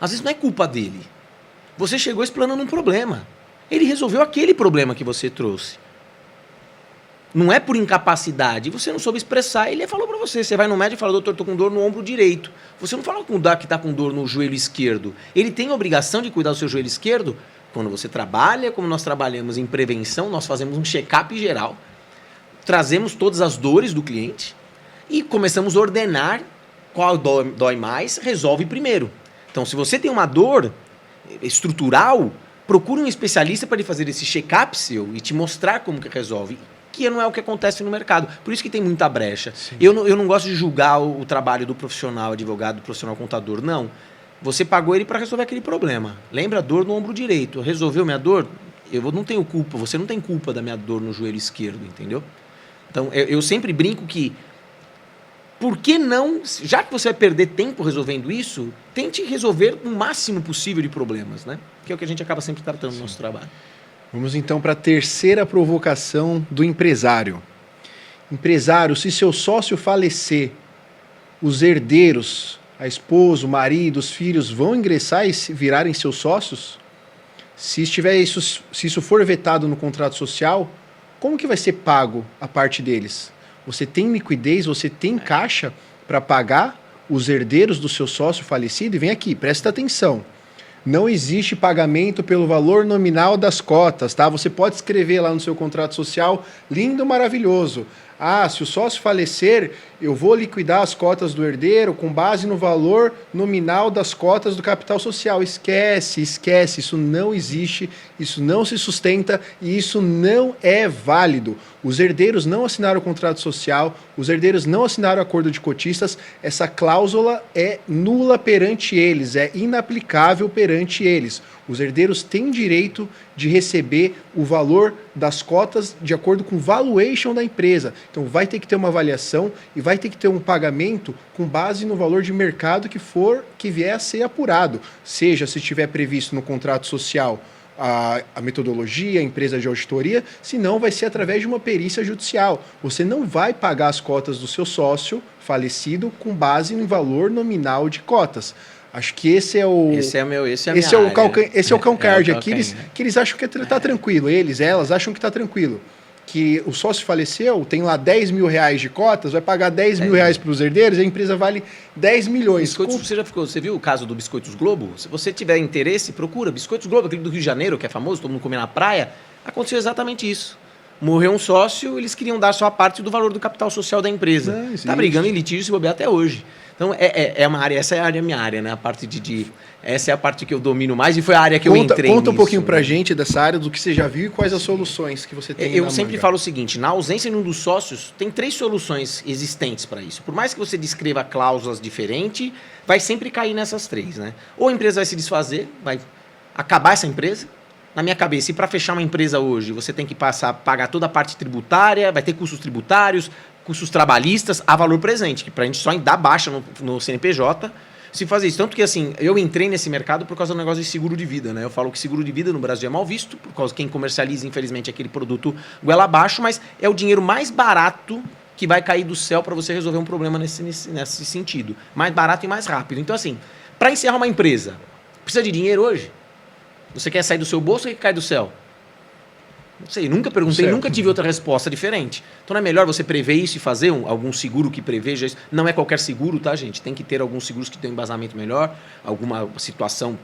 A: às vezes não é culpa dele. Você chegou explanando um problema. Ele resolveu aquele problema que você trouxe. Não é por incapacidade. Você não soube expressar. Ele falou para você. Você vai no médico e fala, doutor, estou com dor no ombro direito. Você não fala que está com dor no joelho esquerdo. Ele tem a obrigação de cuidar do seu joelho esquerdo. Quando você trabalha, como nós trabalhamos em prevenção, nós fazemos um check-up geral. Trazemos todas as dores do cliente e começamos a ordenar qual dói mais, resolve primeiro. Então, se você tem uma dor estrutural, procure um especialista para ele fazer esse check-up seu e te mostrar como que resolve, que não é o que acontece no mercado. Por isso que tem muita brecha. Eu não gosto de julgar o trabalho do profissional advogado, do profissional contador, não. Você pagou ele para resolver aquele problema. Lembra a dor no ombro direito. Resolveu minha dor? Eu não tenho culpa. Você não tem culpa da minha dor no joelho esquerdo, entendeu? Então, eu sempre brinco que, por que não, já que você vai perder tempo resolvendo isso, tente resolver o máximo possível de problemas, né? Que é o que a gente acaba sempre tratando no nosso trabalho.
B: Vamos então para a terceira provocação do empresário. Empresário, se seu sócio falecer, os herdeiros, a esposa, o marido, os filhos vão ingressar e virarem seus sócios? Se isso for vetado no contrato social, como que vai ser pago a parte deles? Você tem liquidez, você tem caixa para pagar os herdeiros do seu sócio falecido? E vem aqui, presta atenção. Não existe pagamento pelo valor nominal das cotas, tá? Você pode escrever lá no seu contrato social, lindo, maravilhoso. Ah, se o sócio falecer, eu vou liquidar as cotas do herdeiro com base no valor nominal das cotas do capital social. Esquece, isso não existe, isso não se sustenta e isso não é válido. Os herdeiros não assinaram o contrato social, os herdeiros não assinaram o acordo de cotistas, essa cláusula é nula perante eles, é inaplicável perante eles. Os herdeiros têm direito de receber o valor das cotas de acordo com o valuation da empresa. Então vai ter que ter uma avaliação e vai ter que ter um pagamento com base no valor de mercado que vier a ser apurado. Seja se estiver previsto no contrato social a metodologia, a empresa de auditoria, senão vai ser através de uma perícia judicial. Você não vai pagar as cotas do seu sócio falecido com base no valor nominal de cotas. Acho que esse é o calcard aqui, que eles acham que está tranquilo. Elas acham que está tranquilo. Que o sócio faleceu, tem lá 10 mil reais de cotas, vai pagar 10 mil reais para os herdeiros, a empresa vale 10 milhões.
A: Você viu o caso do Biscoitos Globo? Se você tiver interesse, procura. Biscoitos Globo, aquele do Rio de Janeiro, que é famoso, todo mundo come na praia. Aconteceu exatamente isso. Morreu um sócio, eles queriam dar só a parte do valor do capital social da empresa. Está brigando em litígio se bobear até hoje. Então, é uma área, essa é a minha área, né? A parte essa é a parte que eu domino mais e foi a área que eu entrei
B: Conta um pouquinho pra gente dessa área, do que você já viu e quais as soluções que você tem.
A: Eu sempre falo o seguinte, na ausência de um dos sócios, tem 3 soluções existentes para isso. Por mais que você descreva cláusulas diferentes, vai sempre cair nessas 3, né? Ou a empresa vai se desfazer, vai acabar essa empresa. Na minha cabeça, e para fechar uma empresa hoje, você tem que pagar toda a parte tributária, vai ter custos tributários, custos trabalhistas, a valor presente, que para a gente só dar baixa no CNPJ, se fazer isso. Tanto que, assim, eu entrei nesse mercado por causa do negócio de seguro de vida, né? Eu falo que seguro de vida no Brasil é mal visto, por causa que quem comercializa, infelizmente, aquele produto goela abaixo, mas é o dinheiro mais barato que vai cair do céu para você resolver um problema nesse sentido. Mais barato e mais rápido. Então, assim, para encerrar uma empresa, precisa de dinheiro hoje? Você quer sair do seu bolso ou que cai do céu? Não sei, nunca perguntei, nunca tive outra resposta diferente. Então não é melhor você prever isso e fazer algum seguro que preveja isso? Não é qualquer seguro, tá, gente? Tem que ter alguns seguros que tenham um embasamento melhor, alguma situação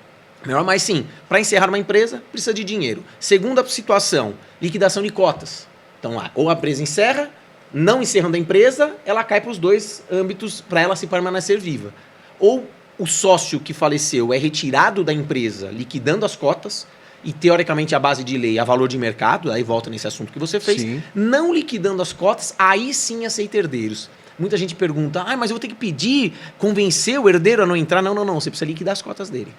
A: melhor. Mas sim, para encerrar uma empresa, precisa de dinheiro. Segunda situação, liquidação de cotas. Então, ou a empresa encerra, não encerrando a empresa, ela cai para os dois âmbitos para ela se permanecer viva. Ou o sócio que faleceu é retirado da empresa, liquidando as cotas, e teoricamente a base de lei, a valor de mercado, aí volta nesse assunto que você fez, sim, não liquidando as cotas, aí sim aceita herdeiros. Muita gente pergunta, mas eu vou ter que pedir, convencer o herdeiro a não entrar. Não, você precisa liquidar as cotas dele.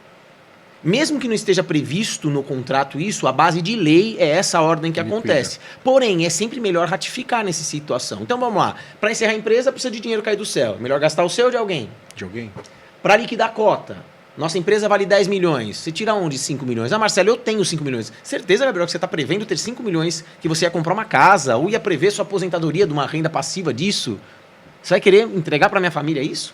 A: Mesmo que não esteja previsto no contrato isso, a base de lei é essa ordem que acontece. Porém, é sempre melhor ratificar nessa situação. Então vamos lá, para encerrar a empresa precisa de dinheiro cair do céu. É melhor gastar o seu ou de alguém?
B: De alguém.
A: Para liquidar a cota, nossa empresa vale 10 milhões. Você tira onde 5 milhões? Marcelo, eu tenho 5 milhões. Certeza, Gabriel, que você está prevendo ter 5 milhões, que você ia comprar uma casa, ou ia prever sua aposentadoria de uma renda passiva disso? Você vai querer entregar para minha família isso?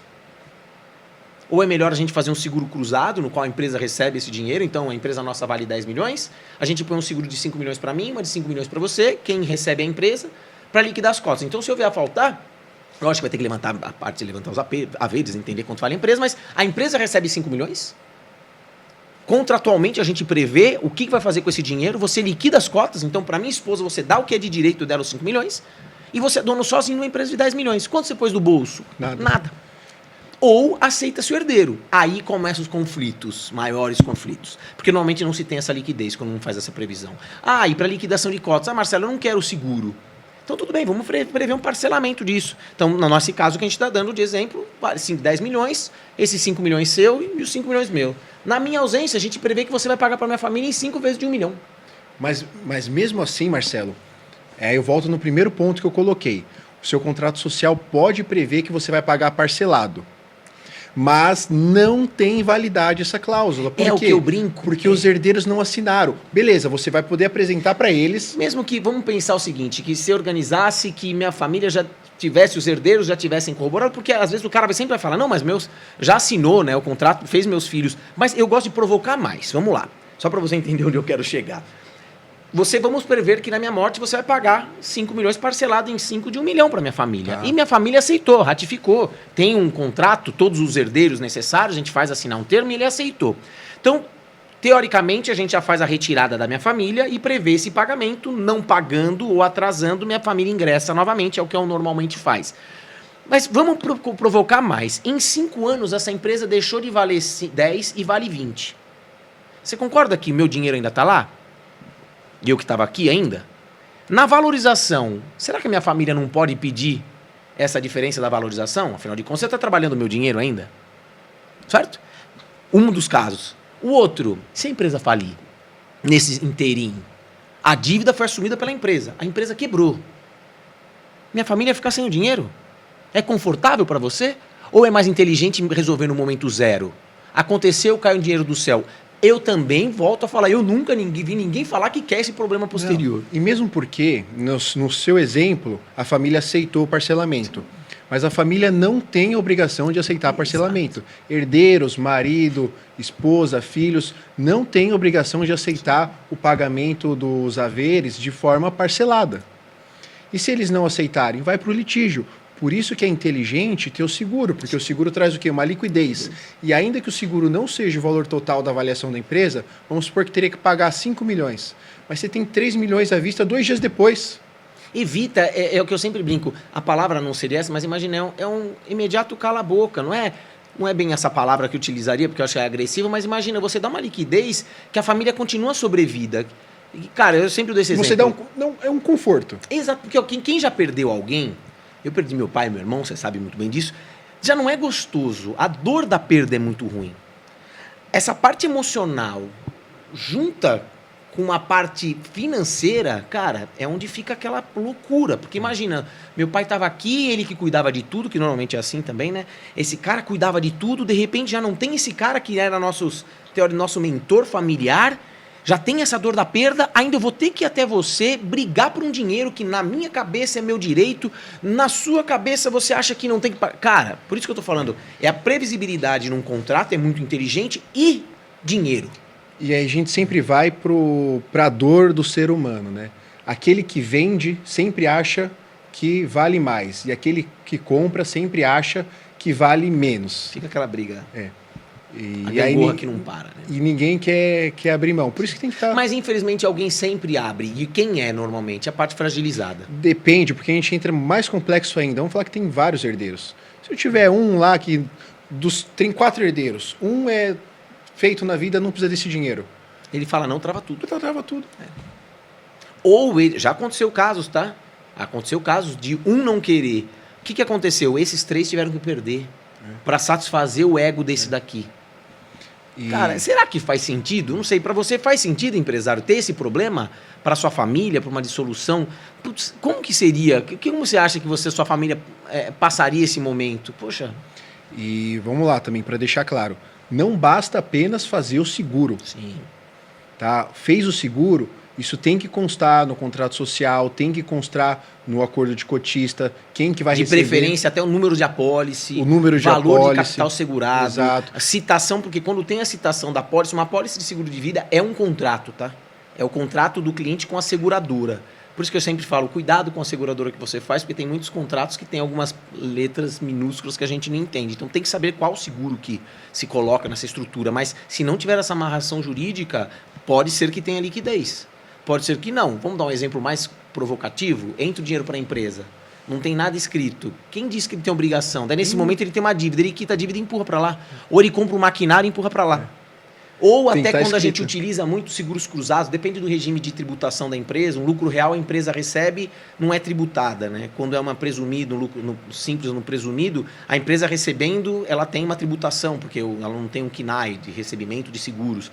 A: Ou é melhor a gente fazer um seguro cruzado, no qual a empresa recebe esse dinheiro, então a empresa nossa vale 10 milhões, a gente põe um seguro de 5 milhões para mim, uma de 5 milhões para você, quem recebe é a empresa, para liquidar as cotas. Então, se eu vier a faltar, lógico que vai ter que levantar a parte de levantar os haveres, entender quanto vale a empresa, mas a empresa recebe 5 milhões. Contratualmente, a gente prevê o que vai fazer com esse dinheiro, você liquida as cotas, então para minha esposa você dá o que é de direito dela, os 5 milhões, e você é dono sozinho numa empresa de 10 milhões. Quanto você pôs do bolso? Nada. Ou aceita-se o herdeiro. Aí começam os conflitos, maiores conflitos. Porque normalmente não se tem essa liquidez quando não faz essa previsão. E para liquidação de cotas, Marcelo, eu não quero o seguro. Então, tudo bem, vamos prever um parcelamento disso. Então, no nosso caso, que a gente está dando de exemplo, 10 milhões, esses 5 milhões seu e os 5 milhões meu. Na minha ausência, a gente prevê que você vai pagar para minha família em 5 vezes de 1 milhão.
B: Mas mesmo assim, Marcelo, eu volto no primeiro ponto que eu coloquei. O seu contrato social pode prever que você vai pagar parcelado. Mas não tem validade essa cláusula. Por quê?
A: O que eu brinco.
B: Porque os herdeiros não assinaram. Beleza, você vai poder apresentar para eles.
A: Mesmo que, vamos pensar o seguinte, que se organizasse, que minha família já tivesse, os herdeiros já tivessem corroborado, porque às vezes o cara sempre vai falar, não, mas meus já assinou, né, o contrato, fez meus filhos. Mas eu gosto de provocar mais. Vamos lá, só para você entender onde eu quero chegar. Vamos prever que na minha morte você vai pagar 5 milhões parcelado em 5 de 1 milhão para minha família. E minha família aceitou, ratificou. Tem um contrato, todos os herdeiros necessários, a gente faz assinar um termo e ele aceitou. Então, teoricamente, a gente já faz a retirada da minha família e prevê esse pagamento, não pagando ou atrasando, minha família ingressa novamente, é o que eu normalmente faz. Mas vamos provocar mais. Em 5 anos, essa empresa deixou de valer 10 e vale 20. Você concorda que meu dinheiro ainda está lá? E eu que estava aqui ainda, na valorização, será que a minha família não pode pedir essa diferença da valorização? Afinal de contas, você está trabalhando o meu dinheiro ainda? Certo? Um dos casos. O outro, se a empresa falir, nesse inteirinho, a dívida foi assumida pela empresa, a empresa quebrou. Minha família ia ficar sem o dinheiro? É confortável para você? Ou é mais inteligente resolver no momento zero? Aconteceu, caiu o dinheiro do céu. Eu também volto a falar, eu nunca vi ninguém falar que quer esse problema posterior.
B: Não. E mesmo porque, no seu exemplo, a família aceitou o parcelamento. Mas a família não tem obrigação de aceitar parcelamento. Exato. Herdeiros, marido, esposa, filhos, não têm obrigação de aceitar o pagamento dos haveres de forma parcelada. E se eles não aceitarem, vai para o litígio. Por isso que é inteligente ter o seguro, porque o seguro traz o quê? Uma liquidez. E ainda que o seguro não seja o valor total da avaliação da empresa, vamos supor que teria que pagar 5 milhões. Mas você tem 3 milhões à vista 2 dias depois.
A: Evita, é o que eu sempre brinco, a palavra não seria essa, mas imagina, é um imediato cala-boca, não é bem essa palavra que eu utilizaria, porque eu acho que é agressiva, mas imagina, você dá uma liquidez que a família continua sobrevida. Cara, eu sempre dou esse exemplo.
B: Você dá é um conforto.
A: Exato, porque quem já perdeu alguém, eu perdi meu pai e meu irmão, você sabe muito bem disso, já não é gostoso, a dor da perda é muito ruim. Essa parte emocional, junta com uma parte financeira, cara, é onde fica aquela loucura. Porque imagina, meu pai estava aqui, ele que cuidava de tudo, que normalmente é assim também, né? Esse cara cuidava de tudo, de repente já não tem esse cara que era nosso mentor familiar, já tem essa dor da perda, ainda eu vou ter que ir até você brigar por um dinheiro que na minha cabeça é meu direito, na sua cabeça você acha que não tem que pagar. Cara, por isso que eu tô falando, é a previsibilidade num contrato, é muito inteligente, e dinheiro.
B: E aí a gente sempre vai para a dor do ser humano, né? Aquele que vende sempre acha que vale mais, e aquele que compra sempre acha que vale menos.
A: Fica aquela briga.
B: E
A: a
B: aí
A: gangorra que não para, né?
B: E ninguém quer abrir mão. Por isso que tem que estar...
A: Mas infelizmente alguém sempre abre. E quem é normalmente? A parte fragilizada.
B: Depende, porque a gente entra mais complexo ainda. Vamos falar que tem vários herdeiros. Se eu tiver um lá que tem 4 herdeiros, um é feito na vida, não precisa desse dinheiro.
A: Ele fala não, trava tudo.
B: Então trava tudo.
A: Ou ele, já aconteceu casos, tá? Aconteceu casos de um não querer. O que aconteceu? Esses 3 tiveram que perder para satisfazer o ego desse daqui. Cara, será que faz sentido? Não sei, para você faz sentido, empresário, ter esse problema para sua família, para uma dissolução? Putz, como que seria? Como você acha que sua família passaria esse momento? Poxa.
B: E vamos lá também, para deixar claro, não basta apenas fazer o seguro.
A: Sim.
B: Tá? Fez o seguro, isso tem que constar no contrato social, tem que constar no acordo de cotista, quem que vai receber.
A: De preferência até o número de apólice,
B: o número de
A: valor
B: apólice,
A: de capital segurado,
B: exato.
A: A citação, porque quando tem a citação da apólice, uma apólice de seguro de vida é um contrato, tá? É o contrato do cliente com a seguradora. Por isso que eu sempre falo, cuidado com a seguradora que você faz, porque tem muitos contratos que tem algumas letras minúsculas que a gente não entende. Então tem que saber qual seguro que se coloca nessa estrutura. Mas se não tiver essa amarração jurídica, pode ser que tenha liquidez. Pode ser que não. Vamos dar um exemplo mais provocativo? Entra o dinheiro para a empresa. Não tem nada escrito. Quem disse que ele tem obrigação? Daí nesse momento ele tem uma dívida, ele quita a dívida e empurra para lá. Ou ele compra um maquinário e empurra para lá. Ou até quando a gente utiliza muito seguros cruzados, depende do regime de tributação da empresa, um lucro real a empresa recebe, não é tributada, né? Quando é uma presumido, um lucro simples no presumido, a empresa recebendo, ela tem uma tributação, porque ela não tem um KNAI de recebimento de seguros.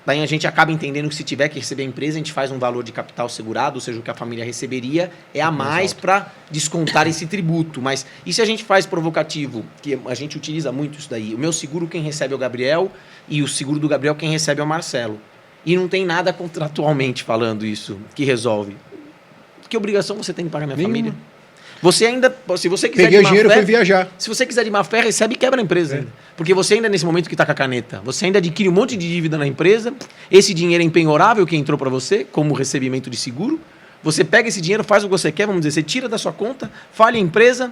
A: Daí a gente acaba entendendo que se tiver que receber a empresa, a gente faz um valor de capital segurado, ou seja, o que a família receberia é a mais para descontar esse tributo. Mas e se a gente faz provocativo, que a gente utiliza muito isso daí? O meu seguro quem recebe é o Gabriel e o seguro do Gabriel quem recebe é o Marcelo. E não tem nada contratualmente falando isso que resolve. Que obrigação você tem de pagar minha família? Você ainda, se você quiser
B: peguei o dinheiro para viajar.
A: Se você quiser de má fé, recebe e quebra a empresa ainda. Porque você ainda nesse momento que está com a caneta, você ainda adquire um monte de dívida na empresa, esse dinheiro é empenhorável que entrou para você, como recebimento de seguro, você pega esse dinheiro, faz o que você quer, vamos dizer, você tira da sua conta, falha a empresa.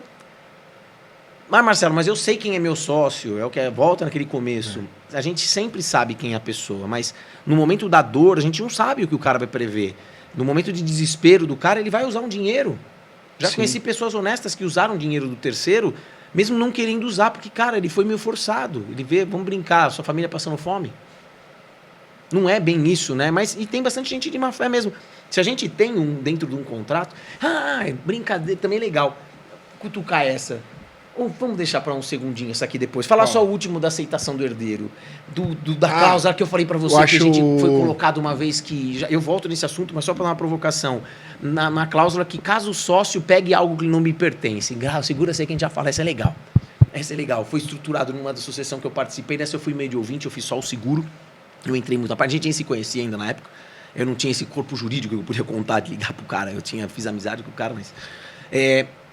A: Mas Marcelo, mas eu sei quem é meu sócio, é o que volta naquele começo. A gente sempre sabe quem é a pessoa, mas no momento da dor, a gente não sabe o que o cara vai prever. No momento de desespero do cara, ele vai usar um dinheiro. Já conheci pessoas honestas que usaram dinheiro do terceiro, mesmo não querendo usar, porque, cara, ele foi meio forçado. Ele vê, vamos brincar, sua família passando fome. Não é bem isso, né? Mas e tem bastante gente de má fé mesmo. Se a gente tem dentro de um contrato, brincadeira, também é legal. Cutucar essa. Ou vamos deixar para um segundinho essa aqui depois. Falar só o último da aceitação do herdeiro. Da cláusula que eu falei para você, que a gente foi colocado uma vez que... eu volto nesse assunto, mas só para dar uma provocação. Na cláusula que caso o sócio pegue algo que não me pertence. Segura-se aí que a gente já fala, essa é legal. Essa é legal. Foi estruturado numa da sucessão que eu participei. Nessa eu fui meio de ouvinte, eu fiz só o seguro. Eu entrei muito à parte. A gente nem se conhecia ainda na época. Eu não tinha esse corpo jurídico que eu podia contar, de ligar pro cara. Fiz amizade com o cara,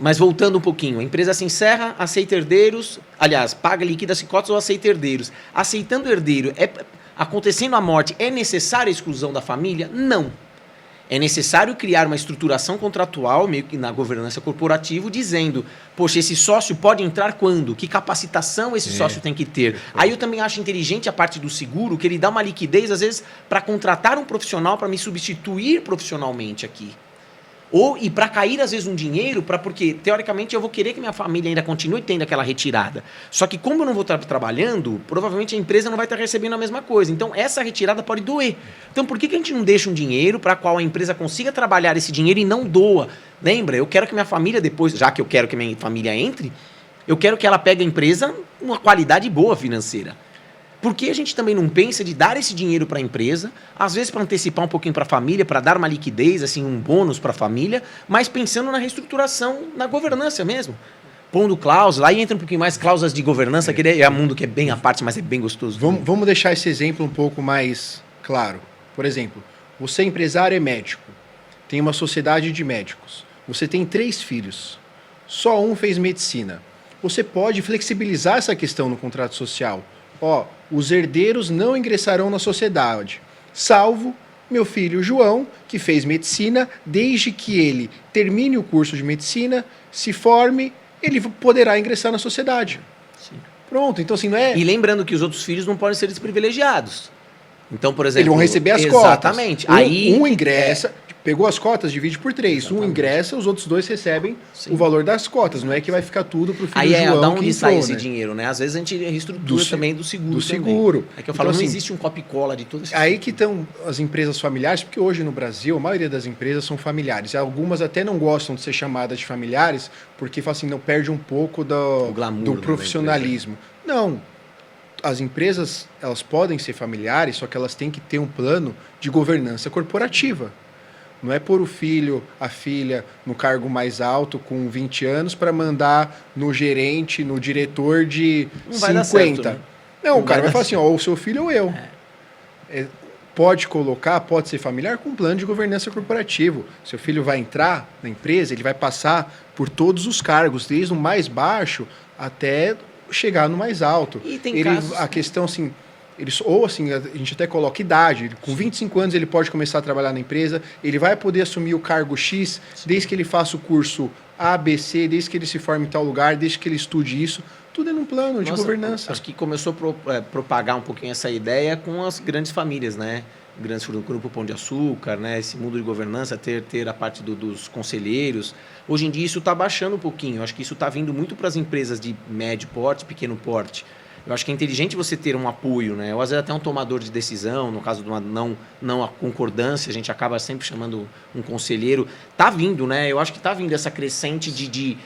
A: mas voltando um pouquinho, a empresa se encerra, aceita herdeiros, aliás, paga, liquida-se cotas ou aceita herdeiros. Aceitando herdeiro, acontecendo a morte, é necessária a exclusão da família? Não. É necessário criar uma estruturação contratual, meio que na governança corporativa, dizendo, poxa, esse sócio pode entrar quando? Que capacitação esse sócio tem que ter? Aí eu também acho inteligente a parte do seguro, que ele dá uma liquidez, às vezes, para contratar um profissional para me substituir profissionalmente aqui. E para cair, às vezes, um dinheiro, porque, teoricamente, eu vou querer que minha família ainda continue tendo aquela retirada. Só que, como eu não vou estar trabalhando, provavelmente a empresa não vai estar recebendo a mesma coisa. Então, essa retirada pode doer. Então, por que a gente não deixa um dinheiro para qual a empresa consiga trabalhar esse dinheiro e não doa? Lembra? Eu quero que minha família depois, já que eu quero que minha família entre, eu quero que ela pegue a empresa com uma qualidade boa financeira. Por que a gente também não pensa de dar esse dinheiro para a empresa, às vezes para antecipar um pouquinho para a família, para dar uma liquidez, assim, um bônus para a família, mas pensando na reestruturação, na governança mesmo. Pondo cláusula, aí entra um pouquinho mais cláusulas de governança, que é um mundo que é bem à parte, mas é bem gostoso.
B: Vamos deixar esse exemplo um pouco mais claro. Por exemplo, você empresário é médico, tem uma sociedade de médicos, você tem 3 filhos, só um fez medicina. Você pode flexibilizar essa questão no contrato social. Ó, os herdeiros não ingressarão na sociedade, salvo meu filho João, que fez medicina, desde que ele termine o curso de medicina, se forme, ele poderá ingressar na sociedade.
A: Sim.
B: Pronto, então assim, não é...
A: E lembrando que os outros filhos não podem ser desprivilegiados. Então, por exemplo...
B: Eles vão receber as cotas.
A: Exatamente.
B: Um ingressa, pegou as cotas, divide por 3.
A: Exatamente.
B: Um ingressa, os outros 2 recebem o valor das cotas. Não é que vai ficar tudo pro filho
A: aí
B: João
A: da onde
B: que
A: sai
B: entrou,
A: esse
B: né?
A: dinheiro, né? Às vezes a gente reestrutura também do seguro.
B: Do seguro.
A: É que eu
B: então,
A: falo,
B: assim,
A: não existe um copy-cola de tudo isso.
B: Aí que estão as empresas familiares, porque hoje no Brasil a maioria das empresas são familiares. E algumas até não gostam de ser chamadas de familiares, porque falam assim, não perde um pouco do
A: glamour,
B: do profissionalismo. Não. As empresas, elas podem ser familiares, só que elas têm que ter um plano de governança corporativa. Não é pôr o filho, a filha, no cargo mais alto, com 20 anos, para mandar no gerente, no diretor de
A: não
B: 50.
A: Vai dar certo, né?
B: Não, o cara vai falar
A: certo.
B: assim, ó, ou o seu filho ou eu. Pode colocar, pode ser familiar com um plano de governança corporativo. Seu filho vai entrar na empresa, ele vai passar por todos os cargos, desde o mais baixo até chegar no mais alto.
A: E tem casos...
B: A questão, assim, ou assim, a gente até coloca idade. Com 25 anos ele pode começar a trabalhar na empresa, ele vai poder assumir o cargo X, desde que ele faça o curso A, B, C, desde que ele se forme em tal lugar, desde que ele estude isso. Tudo é num plano de governança.
A: Acho que começou a propagar um pouquinho essa ideia com as grandes famílias, né? Grandes do Grupo Pão de Açúcar, né? Esse mundo de governança, ter a parte dos conselheiros. Hoje em dia isso está baixando um pouquinho. Acho que isso está vindo muito para as empresas de médio porte, pequeno porte. Eu acho que é inteligente você ter um apoio, né? Ou às vezes até um tomador de decisão, no caso de uma não a concordância, a gente acaba sempre chamando um conselheiro. Tá vindo, né? Eu acho que tá vindo essa crescente de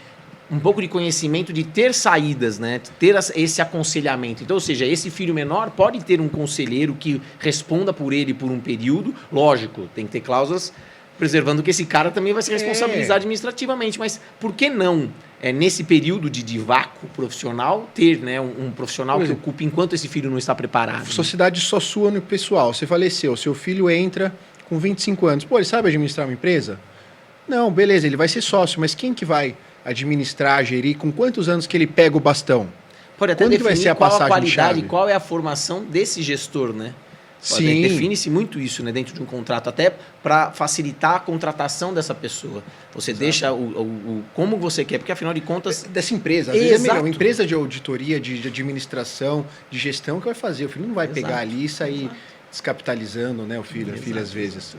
A: um pouco de conhecimento de ter saídas, né? Ter esse aconselhamento. Então, ou seja, esse filho menor pode ter um conselheiro que responda por ele por um período. Lógico, tem que ter cláusulas preservando que esse cara também vai se responsabilizar administrativamente. Mas por que não, nesse período de vácuo profissional, ter, né, um profissional que ocupe enquanto esse filho não está preparado?
B: A sociedade só sua no pessoal. Você faleceu, seu filho entra com 25 anos. Pô, ele sabe administrar uma empresa? Não, beleza, ele vai ser sócio, mas quem que vai administrar, gerir, com quantos anos que ele pega o bastão?
A: Pode até
B: Quando
A: definir
B: vai ser a
A: qual a
B: passagem
A: qualidade,
B: chave?
A: qual é a formação desse gestor, né?
B: Sim.
A: Define-se muito isso, né, dentro de um contrato, até para facilitar a contratação dessa pessoa. Você deixa como você quer, porque afinal de contas...
B: Dessa empresa, às vezes é melhor. Uma empresa de auditoria, de administração, de gestão que vai fazer. O filho não vai pegar ali e sair descapitalizando, né, o filho, a filha às vezes.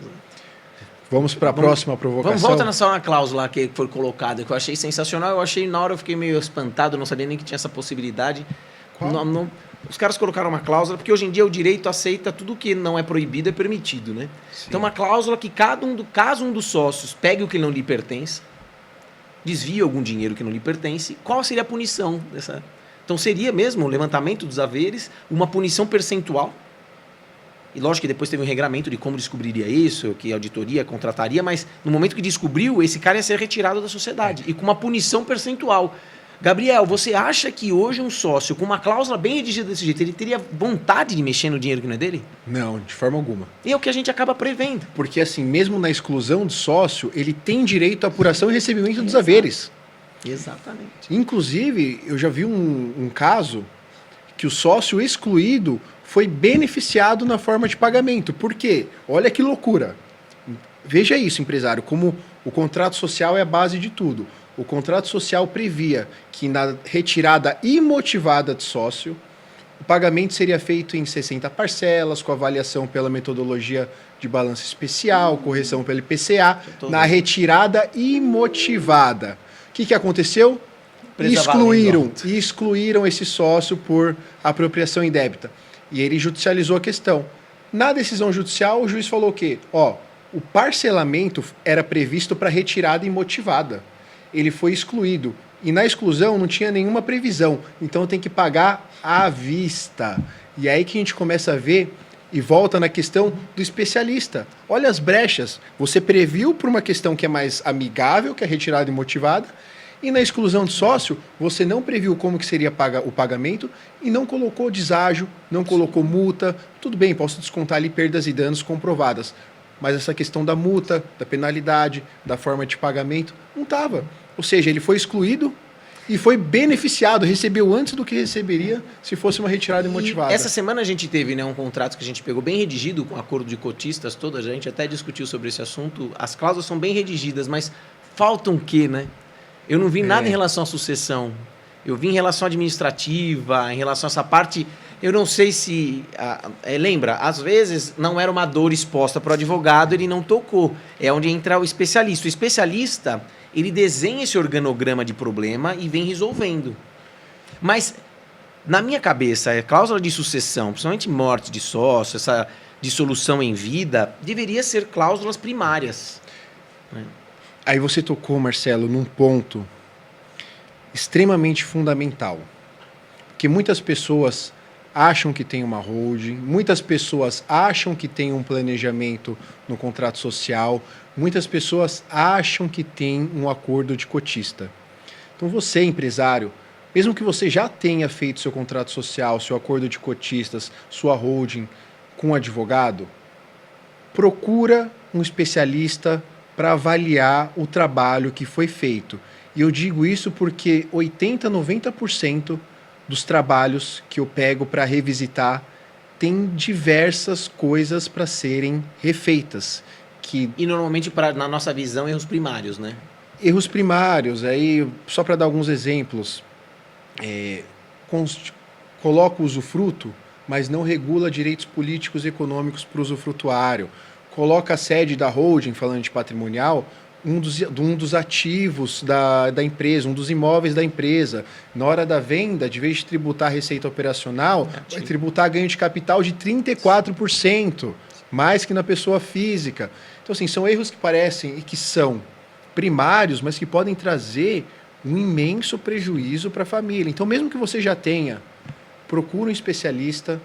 B: Vamos para a próxima provocação.
A: Vamos voltar só na cláusula que foi colocada, que eu achei sensacional. Na hora eu fiquei meio espantado, não sabia nem que tinha essa possibilidade. Os caras colocaram uma cláusula, porque hoje em dia o direito aceita tudo que não é proibido é permitido, né? Sim. Então uma cláusula que caso um dos sócios pegue o que não lhe pertence, desvie algum dinheiro que não lhe pertence, qual seria a punição dessa? Então seria mesmo o levantamento dos haveres, uma punição percentual. E lógico que depois teve um regramento de como descobriria isso, que a auditoria contrataria, mas no momento que descobriu, esse cara ia ser retirado da sociedade, e com uma punição percentual. Gabriel, você acha que hoje um sócio com uma cláusula bem redigida desse jeito, ele teria vontade de mexer no dinheiro que não é dele?
B: Não, de forma alguma.
A: E é o que a gente acaba prevendo.
B: Porque assim, mesmo na exclusão de sócio, ele tem direito à apuração e recebimento dos haveres.
A: Exatamente.
B: Inclusive, eu já vi um caso que o sócio excluído foi beneficiado na forma de pagamento. Por quê? Olha que loucura. Veja isso, empresário, como o contrato social é a base de tudo. O contrato social previa que na retirada imotivada de sócio, o pagamento seria feito em 60 parcelas, com avaliação pela metodologia de balanço especial, correção pelo IPCA, na retirada imotivada. O que aconteceu? Excluíram esse sócio por apropriação indébita. E ele judicializou a questão. Na decisão judicial, o juiz falou o quê? O parcelamento era previsto para retirada imotivada. Ele foi excluído. E na exclusão não tinha nenhuma previsão. Então tem que pagar à vista. E é aí que a gente começa a ver e volta na questão do especialista. Olha as brechas. Você previu por uma questão que é mais amigável, que é retirada imotivada, e na exclusão de sócio, você não previu como que seria o pagamento e não colocou deságio, não colocou multa. Tudo bem, posso descontar ali perdas e danos comprovadas. Mas essa questão da multa, da penalidade, da forma de pagamento, não estava. Ou seja, ele foi excluído e foi beneficiado, recebeu antes do que receberia se fosse uma retirada imotivada.
A: Essa semana a gente teve, né, um contrato que a gente pegou bem redigido, com acordo de cotistas toda, a gente até discutiu sobre esse assunto. As cláusulas são bem redigidas, mas faltam o quê, né? Eu não vi nada em relação à sucessão. Eu vi em relação à administrativa, em relação a essa parte. Eu não sei se... lembra, às vezes não era uma dor exposta para o advogado, ele não tocou. É onde entra o especialista. O especialista, ele desenha esse organograma de problema e vem resolvendo. Mas, na minha cabeça, a cláusula de sucessão, principalmente morte de sócio, essa dissolução em vida, deveria ser cláusulas primárias.
B: Aí você tocou, Marcelo, num ponto extremamente fundamental. Porque muitas pessoas acham que tem uma holding, muitas pessoas acham que tem um planejamento no contrato social, muitas pessoas acham que tem um acordo de cotista. Então você, empresário, mesmo que você já tenha feito seu contrato social, seu acordo de cotistas, sua holding com um advogado, procura um especialista para avaliar o trabalho que foi feito. E eu digo isso porque 80%, 90% dos trabalhos que eu pego para revisitar tem diversas coisas para serem refeitas.
A: E normalmente, na nossa visão, erros primários, né?
B: Erros primários, aí só para dar alguns exemplos, coloca o usufruto, mas não regula direitos políticos e econômicos para o usufrutuário. Coloca a sede da holding, falando de patrimonial, um dos ativos da empresa, um dos imóveis da empresa. Na hora da venda, de vez de tributar a receita operacional, vai tributar ganho de capital de 34%, mais que na pessoa física. Então, assim, são erros que parecem e que são primários, mas que podem trazer um imenso prejuízo para a família. Então, mesmo que você já tenha, procura um especialista,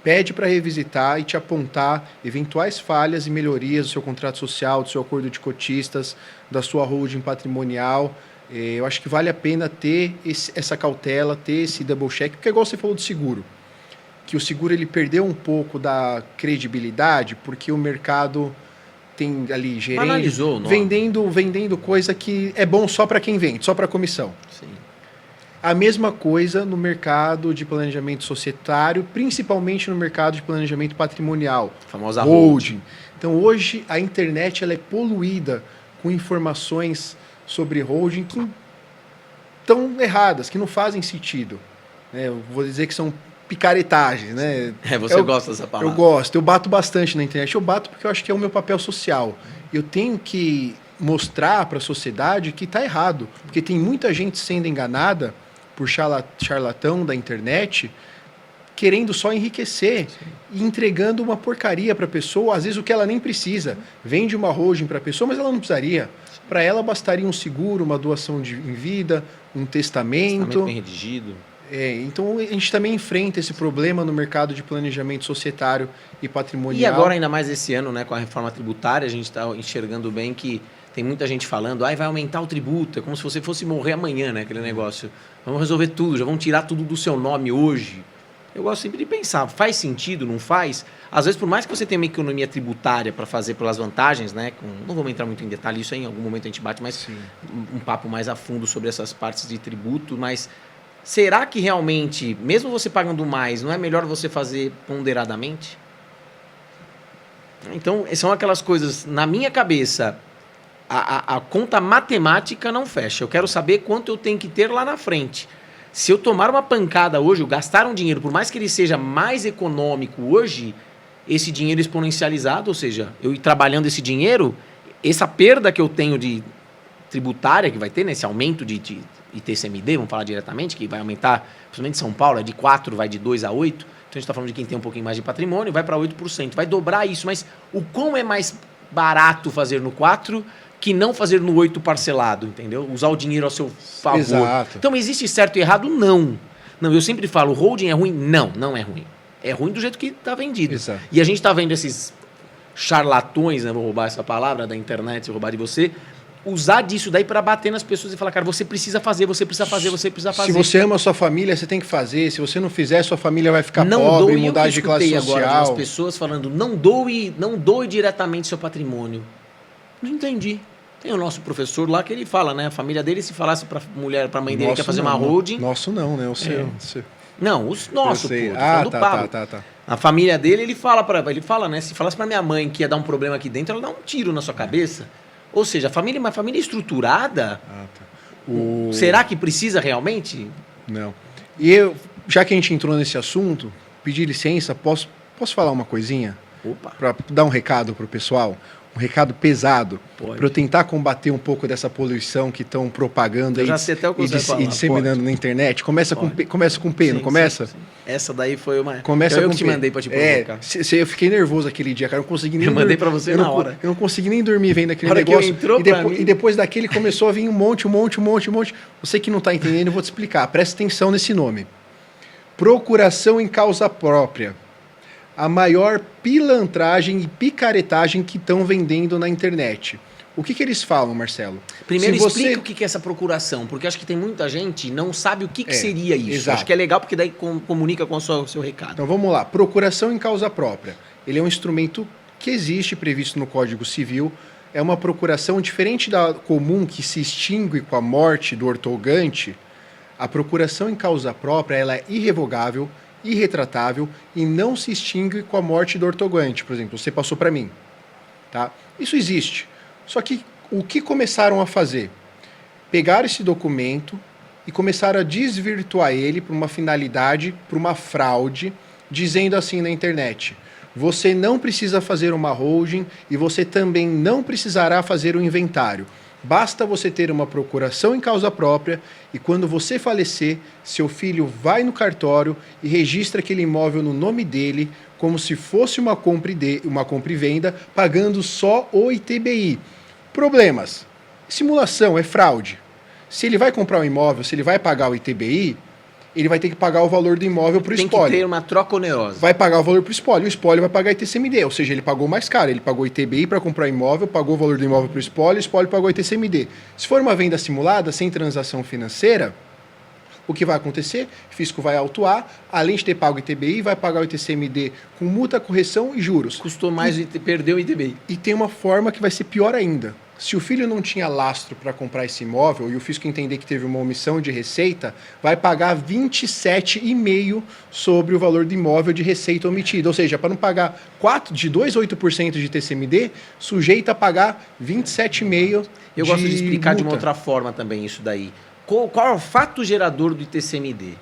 B: pede para revisitar e te apontar eventuais falhas e melhorias do seu contrato social, do seu acordo de cotistas, da sua holding patrimonial. Eu acho que vale a pena ter essa cautela, ter esse double check, porque é igual você falou do seguro, que o seguro ele perdeu um pouco da credibilidade, porque o mercado tem ali gerente vendendo coisa que é bom só para quem vende, só para comissão.
A: Sim.
B: A mesma coisa no mercado de planejamento societário, principalmente no mercado de planejamento patrimonial.
A: A famosa holding.
B: Então, hoje, a internet ela é poluída com informações sobre holding que estão erradas, que não fazem sentido. Eu vou dizer que são picaretagens. Né?
A: Você gosta dessa palavra.
B: Eu gosto. Eu bato bastante na internet. Eu bato porque eu acho que é o meu papel social. Eu tenho que mostrar para a sociedade que está errado. Porque tem muita gente sendo enganada por charlatão da internet, querendo só enriquecer. Sim. E entregando uma porcaria para a pessoa, às vezes o que ela nem precisa. Vende uma holding para a pessoa, mas ela não precisaria. Para ela bastaria um seguro, uma doação em vida, um testamento
A: bem redigido.
B: Então a gente também enfrenta esse problema no mercado de planejamento societário e patrimonial.
A: E agora, ainda mais esse ano, né, com a reforma tributária, a gente está enxergando bem que tem muita gente falando, vai aumentar o tributo, é como se você fosse morrer amanhã, né, aquele negócio. Vamos resolver tudo, já vamos tirar tudo do seu nome hoje. Eu gosto sempre de pensar, faz sentido, não faz? Às vezes, por mais que você tenha uma economia tributária para fazer pelas vantagens, né, não vamos entrar muito em detalhe, isso aí em algum momento a gente bate mais um papo mais a fundo sobre essas partes de tributo, mas será que realmente, mesmo você pagando mais, não é melhor você fazer ponderadamente? Então, são aquelas coisas, na minha cabeça, a conta matemática não fecha. Eu quero saber quanto eu tenho que ter lá na frente. Se eu tomar uma pancada hoje, eu gastar um dinheiro, por mais que ele seja mais econômico hoje, esse dinheiro exponencializado, ou seja, eu ir trabalhando esse dinheiro, essa perda que eu tenho de tributária, que vai ter, né, esse aumento de ITCMD, vamos falar diretamente, que vai aumentar, principalmente em São Paulo, é de 4, vai de 2 a 8, então a gente está falando de quem tem um pouquinho mais de patrimônio, vai para 8%, vai dobrar isso, mas o quão é mais barato fazer no 4 que não fazer no 8 parcelado, entendeu? Usar o dinheiro ao seu favor.
B: Exato.
A: Então, existe certo e errado? Não. Não, eu sempre falo, holding é ruim? Não, não é ruim. É ruim do jeito que está vendido.
B: Exato.
A: E a gente está vendo esses charlatões, né, vou roubar essa palavra da internet, vou roubar de você, usar disso daí para bater nas pessoas e falar, cara, você precisa fazer, você precisa fazer, você precisa fazer.
B: Se você ama a sua família, você tem que fazer. Se você não fizer, sua família vai ficar pobre, mudar de classe social.
A: Agora as pessoas falando, não doe diretamente seu patrimônio. Não entendi. Tem o nosso professor lá que ele fala, né? A família dele, se falasse para mulher, para mãe dele que ia fazer uma holding.
B: Nosso não, né? O seu.
A: Não, os nossos, pô.
B: Tá.
A: A família dele, ele fala, né? Se falasse para minha mãe que ia dar um problema aqui dentro, ela dá um tiro na sua cabeça. Ou seja, uma família estruturada. Será que precisa realmente?
B: Não. E eu, já que a gente entrou nesse assunto, pedir licença, posso falar uma coisinha?
A: Opa.
B: Para dar um recado pro pessoal? Um recado pesado, para eu tentar combater um pouco dessa poluição que estão propagando e disseminando na internet. Começa com P, sim, não começa? Sim.
A: Essa daí foi uma...
B: Começa
A: eu
B: com
A: que te mandei para te provocar.
B: Eu fiquei nervoso aquele dia, cara. Eu não consegui nem
A: mandei para você na hora.
B: Eu não consegui nem dormir vendo aquele negócio. E depois daquele começou a vir um monte. Você que não está entendendo, eu vou te explicar. Presta atenção nesse nome. Procuração em causa própria. A maior pilantragem e picaretagem que estão vendendo na internet. O que eles falam, Marcelo?
A: Primeiro explica o que é essa procuração, porque acho que tem muita gente que não sabe o que seria isso.
B: Exato.
A: Acho que é legal porque daí comunica com o seu recado.
B: Então vamos lá. Procuração em causa própria. Ele é um instrumento que existe, previsto no Código Civil. É uma procuração diferente da comum que se extingue com a morte do ortogante. A procuração em causa própria ela é irrevogável, irretratável e não se extingue com a morte do ortogante. Por exemplo, você passou para mim. Tá? Isso existe. Só que o que começaram a fazer? Pegaram esse documento e começaram a desvirtuar ele para uma finalidade, para uma fraude, dizendo assim na internet: você não precisa fazer uma holding e você também não precisará fazer um inventário. Basta você ter uma procuração em causa própria e quando você falecer, seu filho vai no cartório e registra aquele imóvel no nome dele como se fosse uma compra e venda, pagando só o ITBI. Problemas. Simulação é fraude. Se ele vai comprar um imóvel, se ele vai pagar o ITBI, ele vai ter que pagar o valor do imóvel para o espólio.
A: Tem que ter uma troca onerosa.
B: Vai pagar o valor para o espólio. O espólio vai pagar ITCMD, ou seja, ele pagou mais caro. Ele pagou ITBI para comprar imóvel, pagou o valor do imóvel para o espólio pagou ITCMD. Se for uma venda simulada, sem transação financeira, o que vai acontecer? O fisco vai autuar, além de ter pago o ITBI, vai pagar o ITCMD com multa, correção e juros.
A: Custou mais e perdeu o ITBI.
B: E tem uma forma que vai ser pior ainda. Se o filho não tinha lastro para comprar esse imóvel e o fisco entender que teve uma omissão de receita, vai pagar 27,5% sobre o valor do imóvel de receita omitida. Ou seja, para não pagar de 2,8% de TCMD, sujeita a pagar 27,5%.
A: Eu gosto de explicar
B: multa.
A: de uma outra forma também isso daí. Qual é o fato gerador do ITCMD?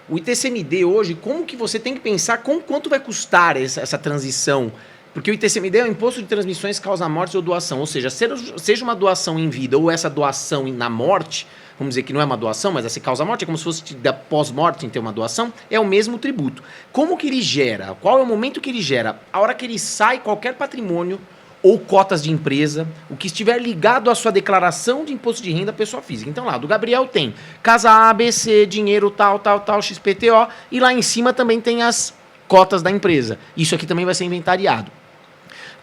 A: O ITCMD hoje, como que você tem que pensar quanto vai custar essa transição? Porque o ITCMD é o Imposto de Transmissões Causa-Morte ou Doação. Ou seja, seja uma doação em vida ou essa doação na morte, vamos dizer que não é uma doação, mas essa causa-morte é como se fosse da pós-morte em ter uma doação, é o mesmo tributo. Como que ele gera? Qual é o momento que ele gera? A hora que ele sai qualquer patrimônio ou cotas de empresa, o que estiver ligado à sua declaração de imposto de renda pessoa física. Então lá, do Gabriel tem casa A, B, C, dinheiro tal, XPTO, e lá em cima também tem as cotas da empresa. Isso aqui também vai ser inventariado.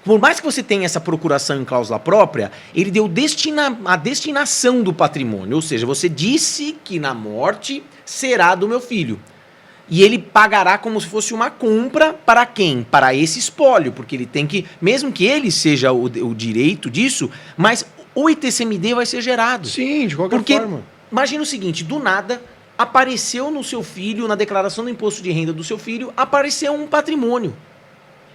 A: Por mais que você tenha essa procuração em cláusula própria, ele deu a destinação do patrimônio. Ou seja, você disse que na morte será do meu filho. E ele pagará como se fosse uma compra para quem? Para esse espólio. Porque ele tem que, mesmo que ele seja o direito disso, mas o ITCMD vai ser gerado.
B: Sim, de qualquer forma.
A: Imagina o seguinte, do nada apareceu no seu filho, na declaração do imposto de renda do seu filho, apareceu um patrimônio.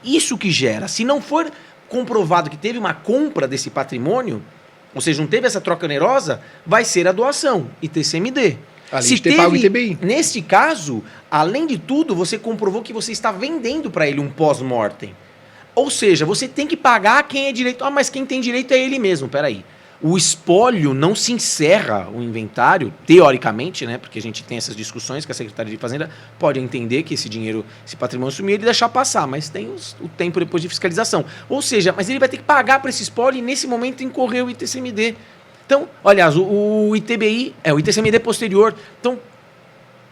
A: Isso que gera. Se não for comprovado que teve uma compra desse patrimônio, ou seja, não teve essa troca onerosa, vai ser a doação, ITCMD.
B: Além de ter pago o ITBI.
A: Neste caso, além de tudo, você comprovou que você está vendendo para ele um pós-mortem. Ou seja, você tem que pagar quem é direito. Ah, mas quem tem direito é ele mesmo. Peraí. O espólio não se encerra o inventário, teoricamente, né? Porque a gente tem essas discussões que a Secretaria de Fazenda pode entender que esse dinheiro, esse patrimônio sumiu, ele deixar passar, mas tem o tempo depois de fiscalização. Ou seja, mas ele vai ter que pagar para esse espólio e nesse momento incorrer o ITCMD. Então, aliás, o ITBI, o ITCMD posterior, então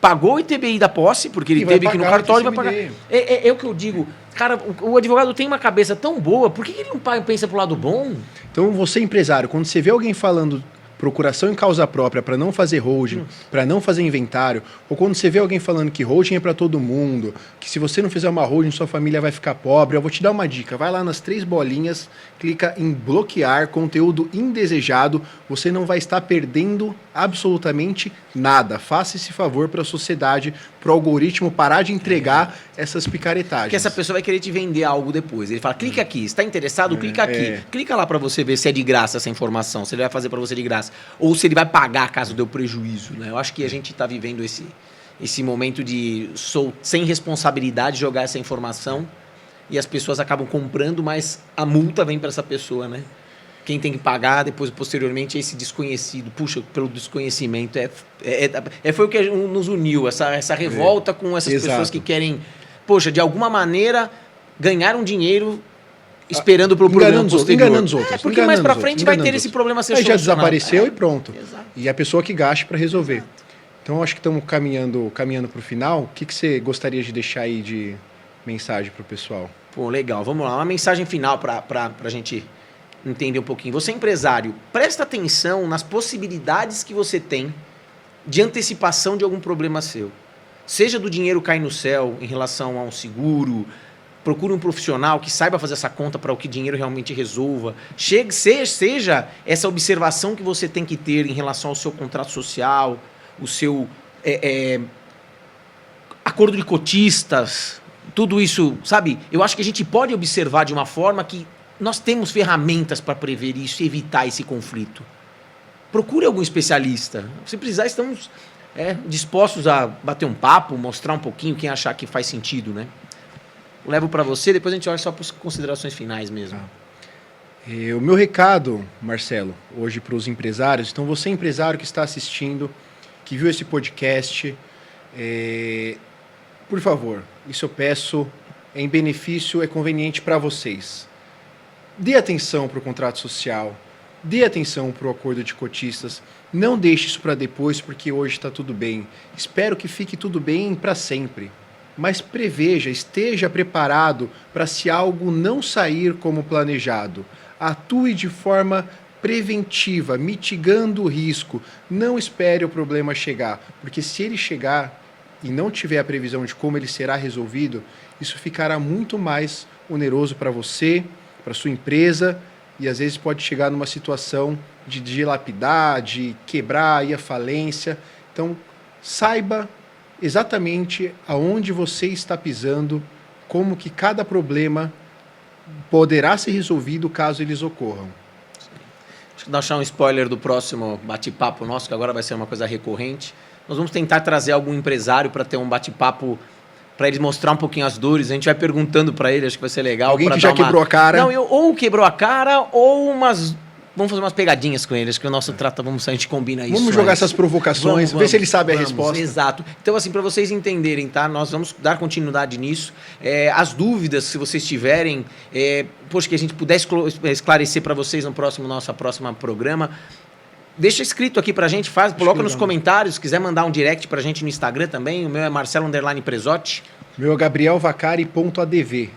A: pagou o ITBI da posse, porque ele teve que ir no cartório e vai pagar. É o que eu digo. Cara, o advogado tem uma cabeça tão boa, por que ele não pensa pro lado bom?
B: Então, você empresário, quando você vê alguém falando procuração em causa própria para não fazer holding, para não fazer inventário, ou quando você vê alguém falando que holding é para todo mundo, que se você não fizer uma holding, sua família vai ficar pobre, eu vou te dar uma dica, vai lá nas 3 bolinhas, clica em bloquear conteúdo indesejado, você não vai estar perdendo absolutamente nada. Faça esse favor para a sociedade, para o algoritmo parar de entregar essas picaretagens.
A: Porque essa pessoa vai querer te vender algo depois. Ele fala, clica aqui, está interessado? Clica aqui. Clica lá para você ver se é de graça essa informação, se ele vai fazer para você de graça, ou se ele vai pagar caso deu prejuízo, né? Eu acho que a gente está vivendo esse momento de sem responsabilidade jogar essa informação e as pessoas acabam comprando, mas a multa vem para essa pessoa, né? Quem tem que pagar depois, posteriormente, é esse desconhecido. Puxa, pelo desconhecimento. Foi o que nos uniu, essa revolta com essas pessoas que querem, poxa, de alguma maneira, ganhar um dinheiro esperando pelo problema posterior.
B: Enganando os outros.
A: Porque mais pra frente vai ter esse problema a ser
B: solucionado. Já desapareceu e pronto.
A: Exato.
B: E a pessoa que gaste para resolver. Exato. Então, acho que estamos caminhando para o final. O que você gostaria de deixar aí de mensagem para o pessoal?
A: Pô, legal. Vamos lá. Uma mensagem final para a gente entender um pouquinho. Você, empresário, presta atenção nas possibilidades que você tem de antecipação de algum problema seu. Seja do dinheiro cair no céu em relação a um seguro, procure um profissional que saiba fazer essa conta para o que dinheiro realmente resolva. Seja essa observação que você tem que ter em relação ao seu contrato social, o seu acordo de cotistas, tudo isso, sabe? Eu acho que a gente pode observar de uma forma que nós temos ferramentas para prever isso e evitar esse conflito. Procure algum especialista. Se precisar, estamos dispostos a bater um papo, mostrar um pouquinho, quem achar que faz sentido, né? Levo para você, depois a gente olha só para as considerações finais mesmo.
B: O meu recado, Marcelo, hoje para os empresários, então você empresário que está assistindo, que viu esse podcast, por favor, isso eu peço, em benefício, é conveniente para vocês. Dê atenção para o contrato social, dê atenção para o acordo de cotistas, não deixe isso para depois, porque hoje está tudo bem. Espero que fique tudo bem para sempre. Mas preveja, esteja preparado para se algo não sair como planejado. Atue de forma preventiva, mitigando o risco. Não espere o problema chegar, porque se ele chegar e não tiver a previsão de como ele será resolvido, isso ficará muito mais oneroso para você, para sua empresa, e às vezes pode chegar numa situação de dilapidar, de quebrar, ir à falência. Então, saiba exatamente aonde você está pisando, como que cada problema poderá ser resolvido caso eles ocorram.
A: Acho que deixar um spoiler do próximo bate-papo nosso, que agora vai ser uma coisa recorrente. Nós vamos tentar trazer algum empresário para ter um bate-papo, para ele mostrar um pouquinho as dores. A gente vai perguntando para ele, acho que vai ser legal.
B: Alguém que já quebrou a cara.
A: Não, ou quebrou a cara, ou umas... Vamos fazer umas pegadinhas com eles, que o nosso trata, a gente combina isso.
B: Vamos jogar essas provocações, ver se ele sabe a resposta.
A: Exato. Então, assim, para vocês entenderem, tá? Nós vamos dar continuidade nisso. As dúvidas, se vocês tiverem, poxa, que a gente puder esclarecer para vocês no nosso próximo programa, deixa escrito aqui pra gente, coloca nos comentários, se quiser mandar um direct pra gente no Instagram também. O meu é Marcelo_Presotti.
B: O meu é gabrielvacari.adv.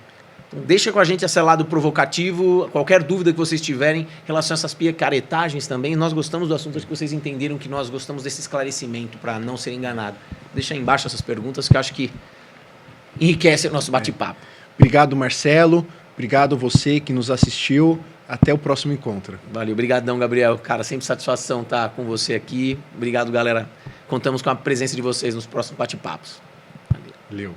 A: Deixa com a gente esse lado provocativo, qualquer dúvida que vocês tiverem em relação a essas picaretagens também. Nós gostamos do assunto, acho que vocês entenderam que nós gostamos desse esclarecimento para não ser enganado. Deixa aí embaixo essas perguntas que eu acho que enriquece o nosso bate-papo.
B: Obrigado, Marcelo. Obrigado você que nos assistiu. Até o próximo encontro.
A: Valeu, obrigadão, Gabriel. Cara, sempre satisfação estar com você aqui. Obrigado, galera. Contamos com a presença de vocês nos próximos bate-papos.
B: Valeu.